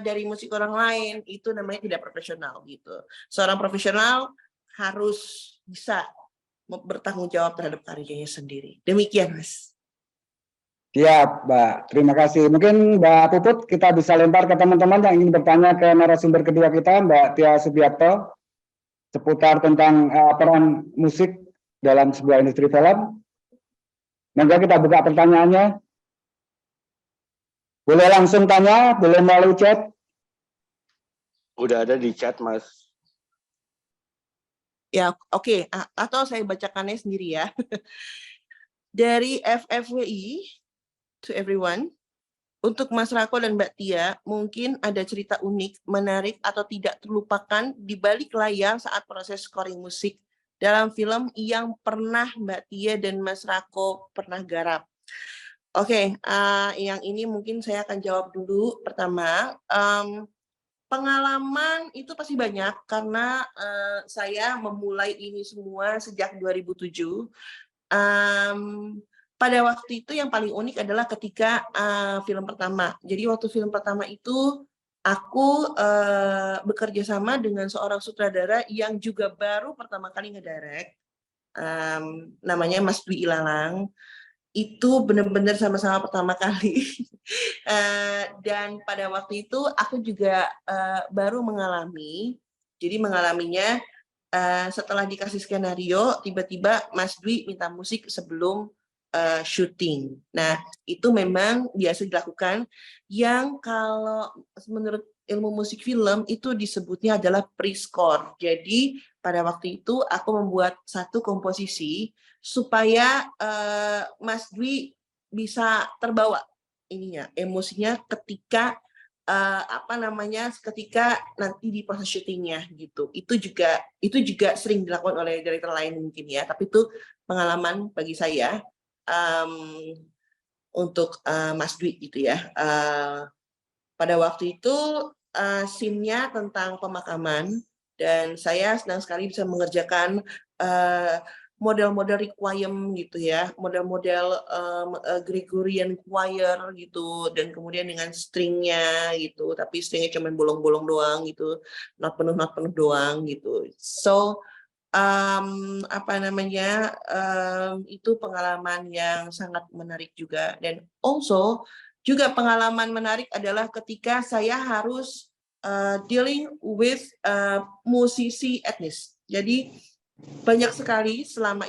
dari musik orang lain, itu namanya tidak profesional gitu. Seorang profesional harus bisa bertanggung jawab terhadap karyanya sendiri. Demikian, Mas. Ya, Mbak. Terima kasih. Mungkin Mbak Puput kita bisa lempar ke teman-teman yang ingin bertanya ke narasumber kedua kita, Mbak Tia Subiakto, seputar tentang peran musik dalam sebuah industri film. Monggo kita buka pertanyaannya. Boleh langsung tanya, boleh melalui chat. Udah ada di chat, Mas. Ya, oke. Atau saya bacakannya sendiri ya. Dari FFWI to everyone, untuk Mas Rako dan Mbak Tia, mungkin ada cerita unik, menarik, atau tidak terlupakan di balik layar saat proses scoring musik dalam film yang pernah Mbak Tia dan Mas Rako pernah garap. Oke, yang ini mungkin saya akan jawab dulu. Pertama, pengalaman itu pasti banyak karena saya memulai ini semua sejak 2007. Pada waktu itu yang paling unik adalah ketika film pertama. Jadi waktu film pertama itu aku bekerja sama dengan seorang sutradara yang juga baru pertama kali ngedirect, namanya Mas Dwi Ilalang. Itu benar-benar sama-sama pertama kali. Dan pada waktu itu aku juga baru mengalami, jadi mengalaminya setelah dikasih skenario, tiba-tiba Mas Dwi minta musik sebelum syuting. Nah, itu memang biasa dilakukan, yang kalau menurut ilmu musik film itu disebutnya adalah pre-score. Jadi pada waktu itu aku membuat satu komposisi supaya Mas Dwi bisa terbawa ininya, emosinya ketika ketika nanti di proses syutingnya gitu. Itu juga sering dilakukan oleh director lain mungkin ya, tapi itu pengalaman bagi saya untuk Mas Dwi gitu ya. Pada waktu itu scene-nya tentang pemakaman, dan saya senang sekali bisa mengerjakan model-model requiem gitu ya, model-model Gregorian choir gitu, dan kemudian dengan stringnya gitu, tapi stringnya cuma bolong-bolong doang gitu, not penuh doang gitu. So itu pengalaman yang sangat menarik juga. Dan also juga pengalaman menarik adalah ketika saya harus dealing with musisi etnis. Jadi banyak sekali selama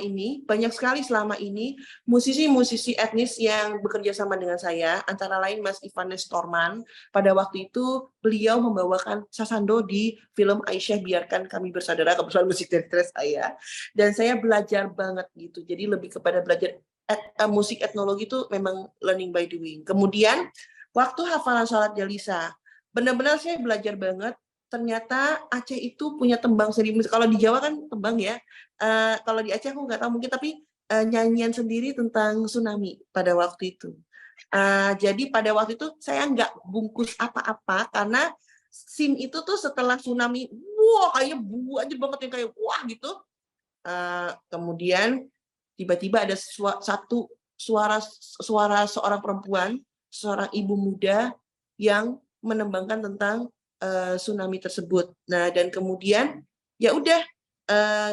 ini musisi-musisi etnis yang bekerja sama dengan saya, antara lain Mas Ivan Nestorman. Pada waktu itu beliau membawakan Sasando di film Aisyah Biarkan Kami Bersaudara, kebetulan musik dari saya, dan saya belajar banget gitu. Jadi lebih kepada belajar musik etnologi itu memang learning by doing. Kemudian waktu hafalan sholat Jalisa, benar-benar saya belajar banget. Ternyata Aceh itu punya tembang sendiri. Kalau di Jawa kan tembang ya. Kalau di Aceh aku nggak tahu mungkin, tapi nyanyian sendiri tentang tsunami pada waktu itu. Jadi pada waktu itu saya nggak bungkus apa-apa karena scene itu tuh setelah tsunami, wah kayaknya banjir banget yang kayak wah gitu. Kemudian tiba-tiba ada satu suara seorang perempuan, seorang ibu muda yang menembangkan tentang tsunami tersebut. Nah, dan kemudian ya udah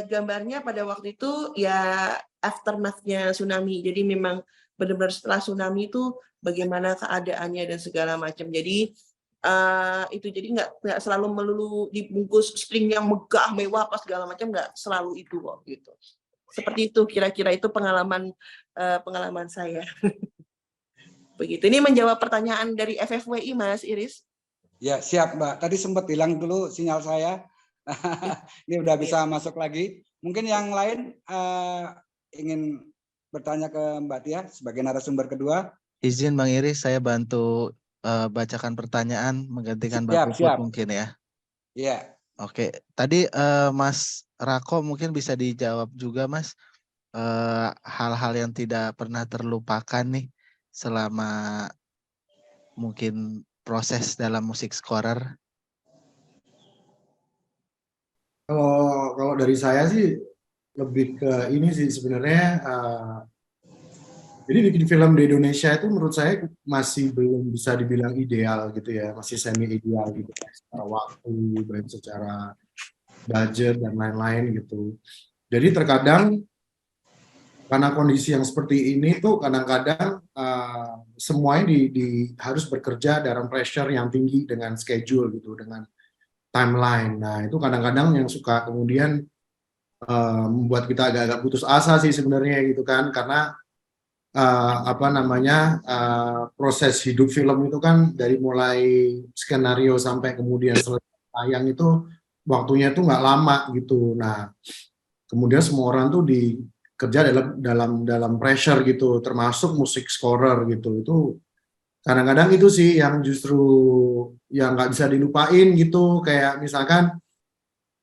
gambarnya pada waktu itu ya aftermath-nya tsunami. Jadi memang benar-benar setelah tsunami itu bagaimana keadaannya dan segala macam. Jadi itu jadi nggak selalu melulu dibungkus string yang megah mewah apa segala macam, nggak selalu itu kok gitu. Seperti itu kira-kira itu pengalaman saya. Begitu. Ini menjawab pertanyaan dari FFWI Mas Iris. Ya, siap Mbak. Tadi sempat hilang dulu sinyal saya. Ini udah bisa masuk lagi. Mungkin yang lain ingin bertanya ke Mbak Tia sebagai narasumber kedua. Izin Bang Iris, saya bantu bacakan pertanyaan menggantikan Bang Puput mungkin ya. Iya. Oke, tadi Mas Rako mungkin bisa dijawab juga Mas, hal-hal yang tidak pernah terlupakan nih selama mungkin proses dalam musik scorer. Kalau dari saya sih lebih ke ini sih sebenarnya. Jadi bikin film di Indonesia itu menurut saya masih belum bisa dibilang ideal gitu ya, masih semi ideal gitu, secara waktu, baik secara budget dan lain-lain gitu. Jadi terkadang karena kondisi yang seperti ini tuh kadang-kadang semuanya harus bekerja dalam pressure yang tinggi dengan schedule gitu, dengan timeline. Nah itu kadang-kadang yang suka kemudian membuat kita agak-agak putus asa sih sebenarnya gitu kan, karena proses hidup film itu kan dari mulai skenario sampai kemudian selesai tayang itu waktunya tuh nggak lama gitu. Nah kemudian semua orang tuh kerja dalam pressure gitu, termasuk musik scorer gitu. Itu kadang-kadang itu sih yang justru yang nggak bisa dilupain gitu. Kayak misalkan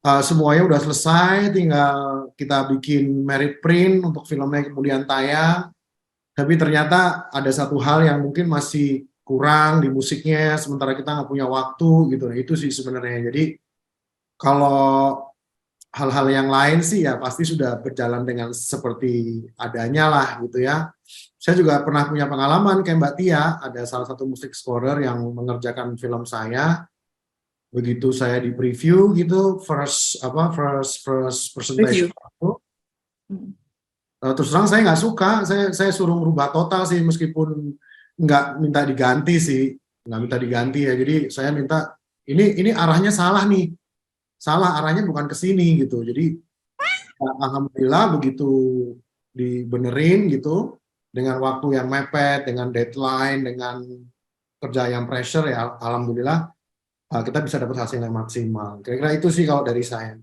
semuanya udah selesai, tinggal kita bikin merit print untuk filmnya kemudian tayang. Tapi ternyata ada satu hal yang mungkin masih kurang di musiknya, sementara kita nggak punya waktu gitu. Nah, itu sih sebenarnya. Jadi kalau hal-hal yang lain sih ya pasti sudah berjalan dengan seperti adanya lah gitu ya. Saya juga pernah punya pengalaman kayak Mbak Tia, ada salah satu musik scorer yang mengerjakan film saya. Begitu saya di preview gitu, first presentation aku, terus terang saya nggak suka, saya suruh merubah total sih, meskipun nggak minta diganti sih, nggak minta diganti ya. Jadi saya minta ini arahnya salah nih. salah arahnya, bukan ke sini gitu. Jadi alhamdulillah begitu dibenerin gitu dengan waktu yang mepet, dengan deadline, dengan kerja yang pressure, ya alhamdulillah kita bisa dapat hasil yang maksimal. Kira-kira itu sih kalau dari saya.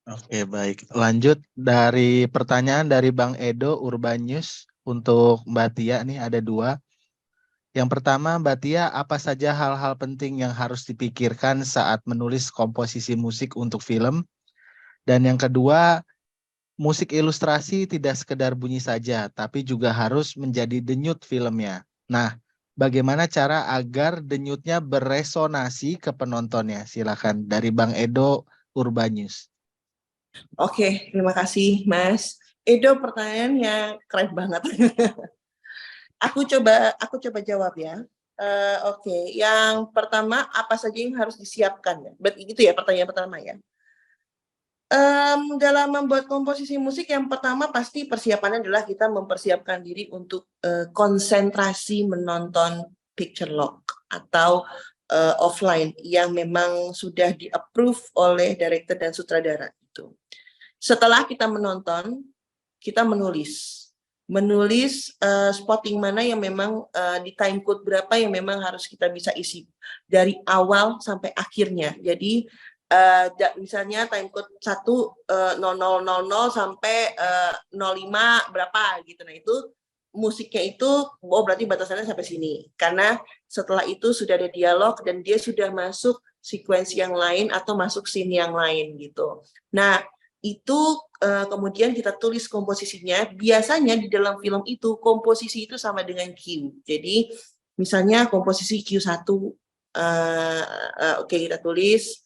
Oke, baik. Lanjut dari pertanyaan dari Bang Edo Urbanius untuk Mbak Tia nih ada 2. Yang pertama, Mbak Tia, apa saja hal-hal penting yang harus dipikirkan saat menulis komposisi musik untuk film? Dan yang kedua, musik ilustrasi tidak sekedar bunyi saja, tapi juga harus menjadi denyut filmnya. Nah, bagaimana cara agar denyutnya beresonasi ke penontonnya? Silakan dari Bang Edo Urbanius. Oke, terima kasih Mas Edo, pertanyaannya keren banget. Aku coba jawab ya. Oke, yang pertama apa saja yang harus disiapkan ya? Begitu ya pertanyaan pertama ya. Dalam membuat komposisi musik, yang pertama pasti persiapannya adalah kita mempersiapkan diri untuk konsentrasi menonton picture log atau offline yang memang sudah di-approve oleh director dan sutradara itu. Setelah kita menonton, kita menulis spotting mana yang memang di time code berapa yang memang harus kita bisa isi dari awal sampai akhirnya. Jadi misalnya time code 1 0000 sampai 05 berapa gitu. Nah itu musiknya itu berarti batasannya sampai sini. Karena setelah itu sudah ada dialog dan dia sudah masuk sekuensi yang lain atau masuk scene yang lain gitu. Nah itu kemudian kita tulis komposisinya. Biasanya di dalam film itu komposisi itu sama dengan cue. Jadi misalnya komposisi Q1, oke, kita tulis.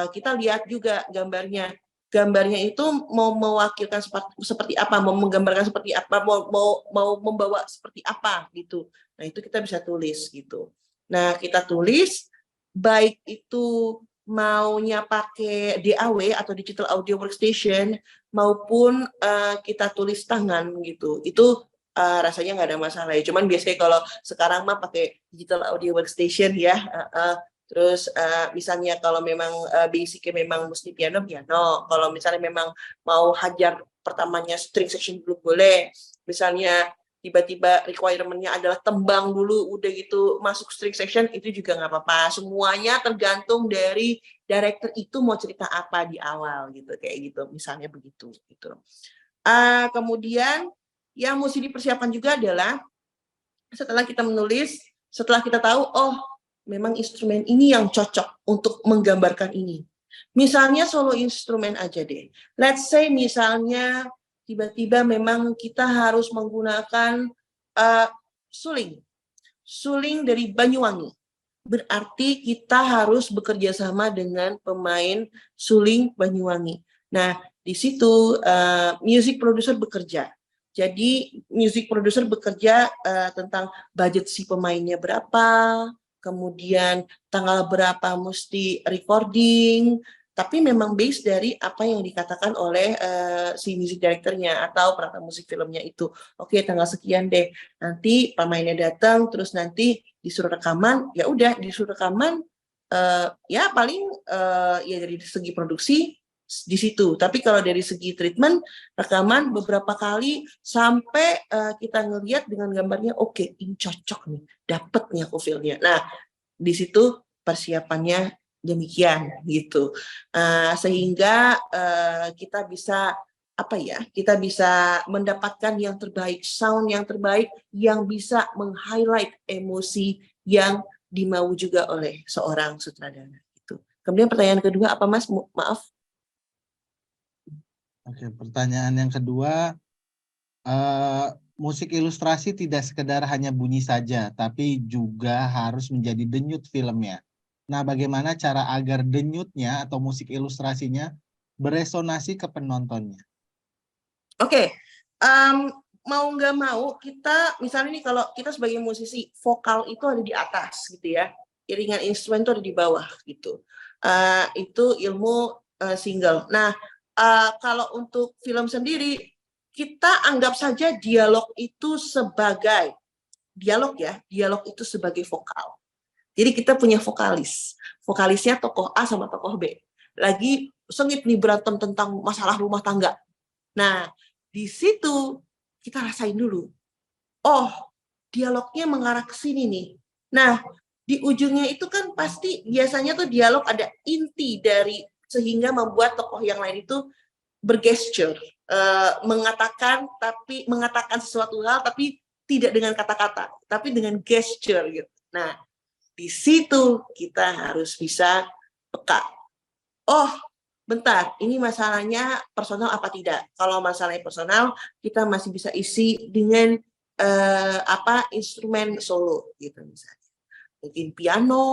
Kita lihat juga gambarnya. Gambarnya itu mau mewakilkan seperti apa, mau menggambarkan seperti apa, mau membawa seperti apa gitu. Nah itu kita bisa tulis gitu. Nah kita tulis baik itu maunya pakai DAW atau digital audio workstation maupun kita tulis tangan gitu, itu rasanya nggak ada masalah ya. Cuman biasanya kalau sekarang mah pakai digital audio workstation ya. Terus misalnya kalau memang basicnya memang mesti piano, kalau misalnya memang mau hajar pertamanya string section dulu boleh, misalnya tiba-tiba requirement-nya adalah tembang dulu, udah gitu masuk string section, itu juga nggak apa-apa. Semuanya tergantung dari director itu mau cerita apa di awal gitu, kayak gitu, misalnya begitu. Gitu. Kemudian yang mesti dipersiapkan juga adalah setelah kita menulis, setelah kita tahu, oh memang instrumen ini yang cocok untuk menggambarkan ini. Misalnya solo instrumen aja deh. Let's say misalnya tiba-tiba memang kita harus menggunakan suling dari Banyuwangi. Berarti kita harus bekerja sama dengan pemain suling Banyuwangi. Nah, di situ music producer bekerja. Jadi music producer bekerja tentang budget si pemainnya berapa, kemudian tanggal berapa mesti recording, tapi memang base dari apa yang dikatakan oleh si music directornya atau penata musik filmnya itu. Oke, tanggal sekian deh, nanti pemainnya datang, terus nanti disuruh rekaman, ya udah disuruh rekaman, ya paling ya dari segi produksi di situ. Tapi kalau dari segi treatment, rekaman beberapa kali sampai kita ngelihat dengan gambarnya, oke, ini cocok nih, dapet nih aku feel-nya. Nah, di situ persiapannya demikian gitu, sehingga kita bisa kita bisa mendapatkan yang terbaik, sound yang terbaik yang bisa meng-highlight emosi yang dimau juga oleh seorang sutradara gitu. Kemudian pertanyaan kedua apa Mas? Maaf. Oke, pertanyaan yang kedua, musik ilustrasi tidak sekedar hanya bunyi saja, tapi juga harus menjadi denyut filmnya. Nah, bagaimana cara agar denyutnya atau musik ilustrasinya beresonasi ke penontonnya? Oke, mau nggak mau kita, misalnya nih kalau kita sebagai musisi, vokal itu ada di atas gitu ya, iringan instrumen itu ada di bawah gitu. Itu ilmu single. Nah, kalau untuk film sendiri, kita anggap saja dialog itu sebagai dialog itu sebagai vokal. Jadi kita punya vokalis. Vokalisnya tokoh A sama tokoh B. Lagi sengit nih berantem tentang masalah rumah tangga. Nah, di situ kita rasain dulu. Oh, dialognya mengarah ke sini nih. Nah, di ujungnya itu kan pasti biasanya tuh dialog ada inti dari sehingga membuat tokoh yang lain itu bergesture, mengatakan sesuatu hal tapi tidak dengan kata-kata, tapi dengan gesture gitu. Nah, di situ kita harus bisa peka. Oh, bentar, ini masalahnya personal apa tidak? Kalau masalahnya personal, kita masih bisa isi dengan instrumen solo gitu misalnya. Mungkin piano,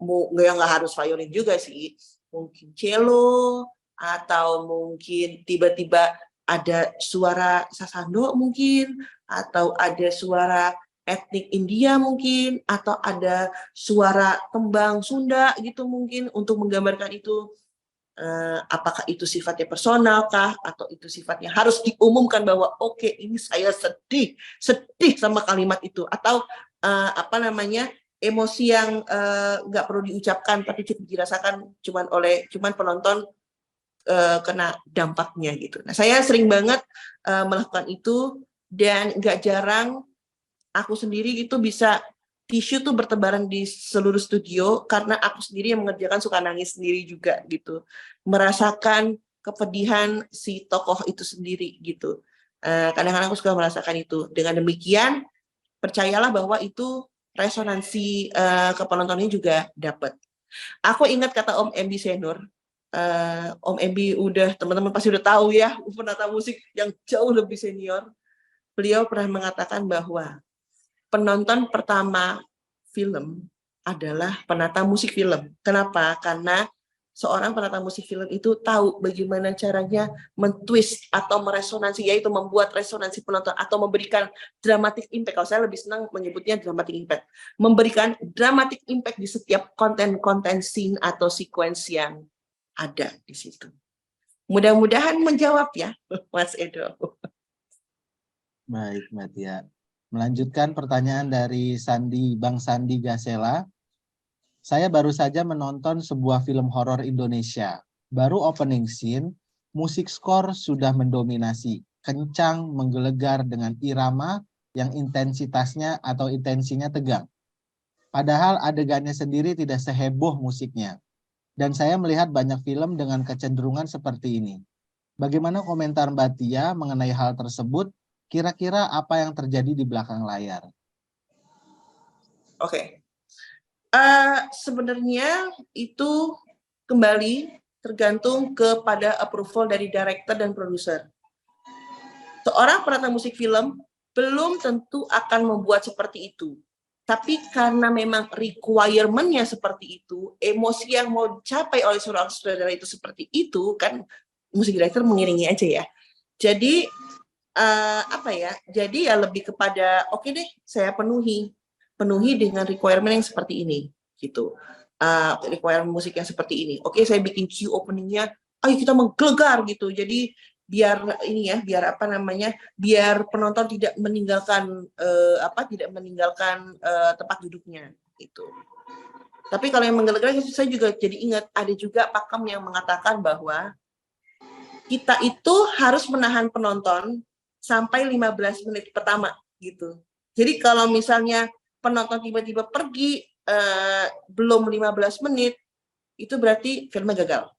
nggak harus violin juga sih, mungkin cello, atau mungkin tiba-tiba ada suara sasando mungkin, atau ada suara etnik India mungkin, atau ada suara tembang Sunda gitu mungkin untuk menggambarkan itu. Apakah itu sifatnya personal kah, atau itu sifatnya harus diumumkan bahwa oke, ini saya sedih sama kalimat itu, atau emosi yang nggak perlu diucapkan tapi cukup dirasakan cuman penonton kena dampaknya gitu. Nah, saya sering banget melakukan itu, dan nggak jarang aku sendiri itu bisa tisu tuh bertebaran di seluruh studio karena aku sendiri yang mengerjakan suka nangis sendiri juga gitu, merasakan kepedihan si tokoh itu sendiri gitu. Kadang-kadang aku suka merasakan itu. Dengan demikian, percayalah bahwa itu resonansi ke penontonnya juga dapat. Aku ingat kata Om MB Senior, Om MB udah, teman-teman pasti udah tahu ya, penata musik yang jauh lebih senior. Beliau pernah mengatakan bahwa penonton pertama film adalah penata musik film. Kenapa? Karena seorang penata musik film itu tahu bagaimana caranya mentwist atau meresonansi, yaitu membuat resonansi penonton atau memberikan dramatic impact. Kalau saya lebih senang menyebutnya dramatic impact. Memberikan dramatic impact di setiap konten-konten scene atau sequence yang ada di situ. Mudah-mudahan menjawab ya, Mas Edo. Baik, Mbak Tia. Melanjutkan pertanyaan dari Bang Sandi Gasela. Saya baru saja menonton sebuah film horor Indonesia. Baru opening scene, musik skor sudah mendominasi, kencang, menggelegar dengan irama yang intensitasnya atau intensinya tegang. Padahal adegannya sendiri tidak seheboh musiknya. Dan saya melihat banyak film dengan kecenderungan seperti ini. Bagaimana komentar Mbak Tia mengenai hal tersebut? Kira-kira apa yang terjadi di belakang layar? Oke. Sebenarnya itu kembali tergantung kepada approval dari director dan produser. Seorang penata musik film belum tentu akan membuat seperti itu. Tapi karena memang requirement-nya seperti itu, emosi yang mau dicapai oleh seorang sutradara itu seperti itu, kan musik director mengiringi aja ya. Jadi Jadi ya lebih kepada oke deh, saya penuhi dengan requirement yang seperti ini gitu. Requirement musik yang seperti ini. Oke, saya bikin cue openingnya, ayo kita menggelegar gitu. Jadi biar ini ya, biar penonton tidak meninggalkan tempat duduknya gitu. Tapi kalau yang menggelegar, saya juga jadi ingat ada juga pakam yang mengatakan bahwa kita itu harus menahan penonton sampai 15 menit pertama gitu. Jadi kalau misalnya penonton tiba-tiba pergi belum 15 menit, itu berarti filmnya gagal.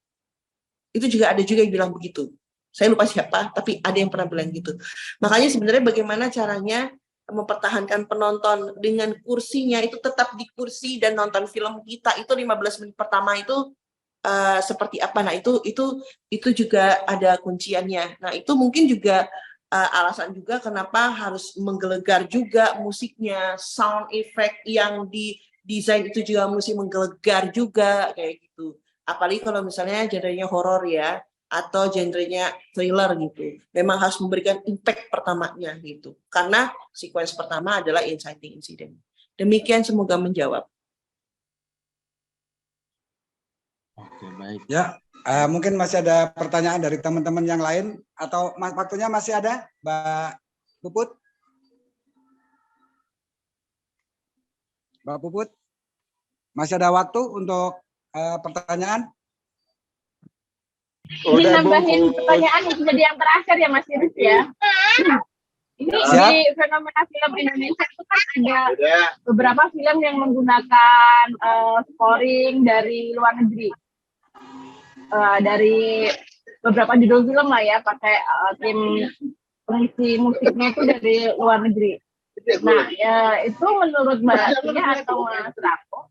Itu juga ada juga yang bilang begitu. Saya lupa siapa, tapi ada yang pernah bilang gitu. Makanya sebenarnya bagaimana caranya mempertahankan penonton dengan kursinya itu tetap di kursi dan nonton film kita itu 15 menit pertama itu seperti apa. Nah, itu juga ada kunciannya. Nah, itu mungkin juga alasan juga kenapa harus menggelegar juga musiknya, sound effect yang didesain itu juga mesti menggelegar juga kayak gitu. Apalagi kalau misalnya genrenya horor ya, atau genrenya thriller gitu. Memang harus memberikan impact pertamanya gitu. Karena sequence pertama adalah inciting incident. Demikian, semoga menjawab. Oke, baik. Ya, mungkin masih ada pertanyaan dari teman-teman yang lain atau waktunya masih ada, Mbak Puput? Mbak Puput? Masih ada waktu untuk pertanyaan? Ini nambahin pertanyaan itu jadi yang terakhir ya Mas Iris ya. Ini Siap. di fenomena film Indonesia itu kan ada beberapa film yang menggunakan scoring dari luar negeri. Dari beberapa judul film lah ya, pakai tim pengisi musiknya itu dari luar negeri. Nah, ya, itu menurut Mbak Tia atau Mas Rako,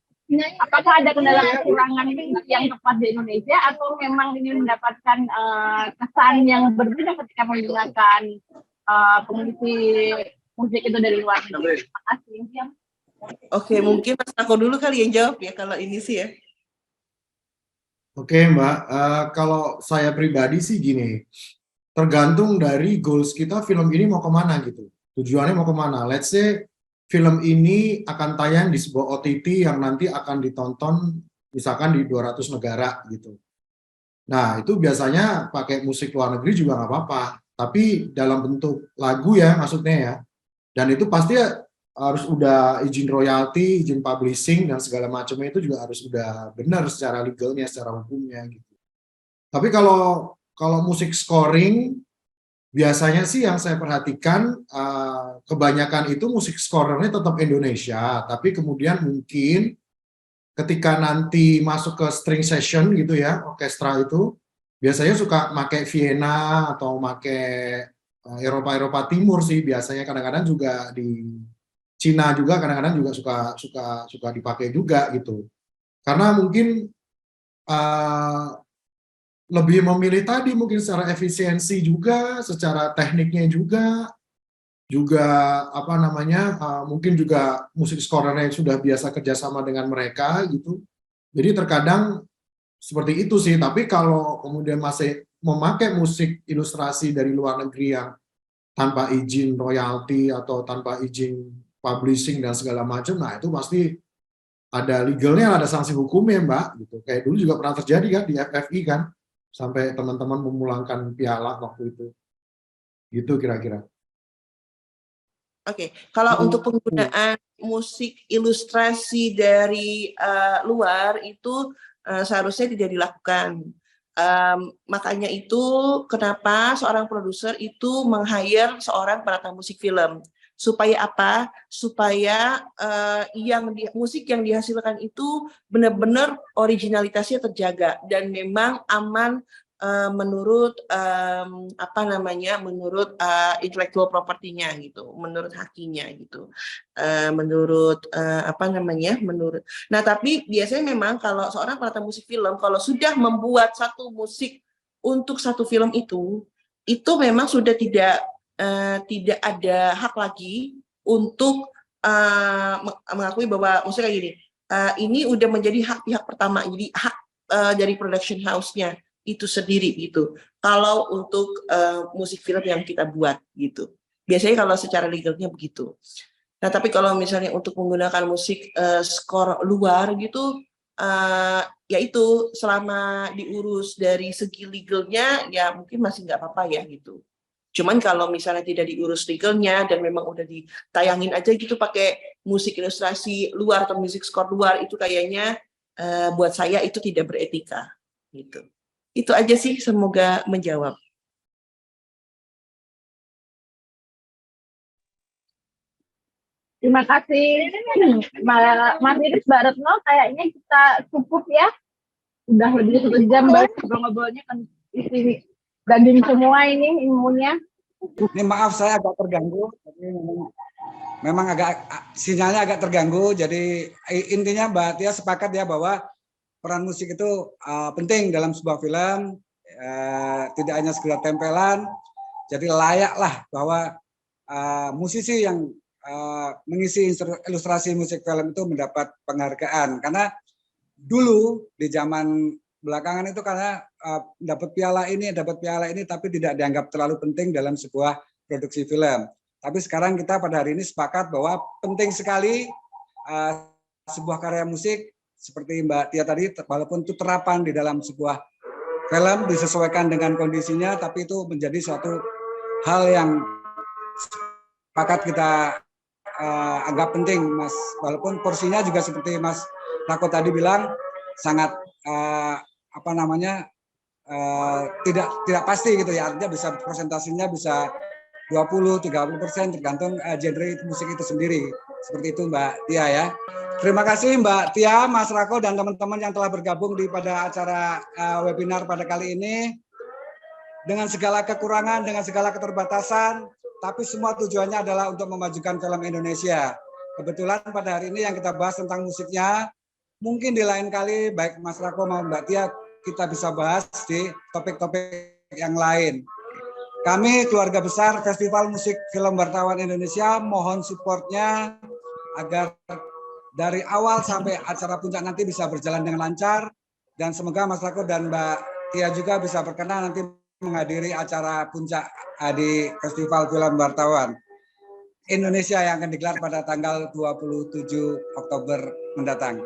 apakah ada kendala kekurangan yang tepat di Indonesia atau memang ini mendapatkan kesan yang berbeda ketika menggunakan pengisi musik itu dari luar negeri? Terima kasih. Oke, mungkin Mas Rako dulu kali yang jawab ya kalau ini sih ya. Oke Mbak, kalau saya pribadi sih gini, tergantung dari goals kita film ini mau kemana gitu. Tujuannya mau kemana. Let's say film ini akan tayang di sebuah OTT yang nanti akan ditonton misalkan di 200 negara gitu. Nah itu biasanya pakai musik luar negeri juga nggak apa-apa. Tapi dalam bentuk lagu ya maksudnya ya. Dan itu pasti harus udah izin royalti, izin publishing dan segala macamnya itu juga harus udah benar secara legalnya, secara hukumnya gitu. Tapi kalau musik scoring biasanya sih yang saya perhatikan kebanyakan itu musik scorernya tetap Indonesia, tapi kemudian mungkin ketika nanti masuk ke string session gitu ya, orkestra itu biasanya suka pakai Vienna atau pakai Eropa Timur sih biasanya, kadang-kadang juga di Cina juga kadang-kadang juga suka dipakai juga gitu. Karena mungkin lebih memilih tadi mungkin secara efisiensi juga, secara tekniknya juga apa namanya mungkin juga musik scorernya sudah biasa kerjasama dengan mereka gitu. Jadi terkadang seperti itu sih. Tapi kalau kemudian masih memakai musik ilustrasi dari luar negeri yang tanpa izin royalti atau tanpa izin publishing dan segala macam, nah itu pasti ada legalnya, ada sanksi hukumnya Mbak gitu. Kayak dulu juga pernah terjadi kan di FFI kan, sampai teman-teman memulangkan piala waktu itu. Gitu kira-kira. Oke, kalau untuk penggunaan musik ilustrasi dari luar itu seharusnya tidak dilakukan. Makanya itu kenapa seorang produser itu meng-hire seorang penata musik film. Supaya apa? Supaya musik yang dihasilkan itu benar-benar originalitasnya terjaga dan memang aman menurut menurut intellectual property-nya gitu, menurut hakinya gitu, menurut Nah tapi biasanya memang kalau seorang penata musik film kalau sudah membuat satu musik untuk satu film itu memang sudah tidak ada hak lagi untuk mengakui bahwa maksudnya kayak gini, ini udah menjadi hak pihak pertama, jadi hak dari production house-nya itu sendiri gitu. Kalau untuk musik film yang kita buat gitu, biasanya kalau secara legalnya begitu. Nah tapi kalau misalnya untuk menggunakan musik skor luar gitu, ya itu selama diurus dari segi legalnya ya mungkin masih nggak apa-apa ya gitu. Cuman kalau misalnya tidak diurus legalnya dan memang udah ditayangin aja gitu pakai musik ilustrasi luar atau musik skor luar itu kayaknya buat saya itu tidak beretika gitu. Itu aja sih, semoga menjawab. Terima kasih Mas Iris, Mbak Retno, kayaknya kita cukup ya. Udah lebih 1 jam ngobrol-ngobrolnya kan isi daging semua ini ilmunya. Ini maaf saya agak terganggu, memang agak sinyalnya agak terganggu. Jadi intinya Mbak Tia sepakat ya bahwa peran musik itu penting dalam sebuah film, tidak hanya sekedar tempelan. Jadi layaklah bahwa musisi yang mengisi ilustrasi musik film itu mendapat penghargaan. Karena dulu di zaman belakangan itu karena dapat piala ini, tapi tidak dianggap terlalu penting dalam sebuah produksi film. Tapi sekarang kita pada hari ini sepakat bahwa penting sekali sebuah karya musik seperti Mbak Tia tadi, walaupun itu terapan di dalam sebuah film disesuaikan dengan kondisinya, tapi itu menjadi suatu hal yang sepakat kita anggap penting, Mas. Walaupun porsinya juga seperti Mas Rako tadi bilang sangat tidak pasti gitu ya, artinya bisa presentasinya bisa 20-30% tergantung genre musik itu sendiri. Seperti itu Mbak Tia ya. Terima kasih Mbak Tia, Mas Rako dan teman-teman yang telah bergabung pada acara webinar pada kali ini. Dengan segala kekurangan, dengan segala keterbatasan, tapi semua tujuannya adalah untuk memajukan film Indonesia. Kebetulan pada hari ini yang kita bahas tentang musiknya, mungkin di lain kali baik Mas Rako maupun Mbak Tia kita bisa bahas di topik-topik yang lain. Kami keluarga besar Festival Musik Film Wartawan Indonesia mohon supportnya agar dari awal sampai acara puncak nanti bisa berjalan dengan lancar, dan semoga Mas Rako dan Mbak Tia juga bisa berkenan nanti menghadiri acara puncak di Festival Film Wartawan Indonesia yang akan digelar pada tanggal 27 Oktober mendatang.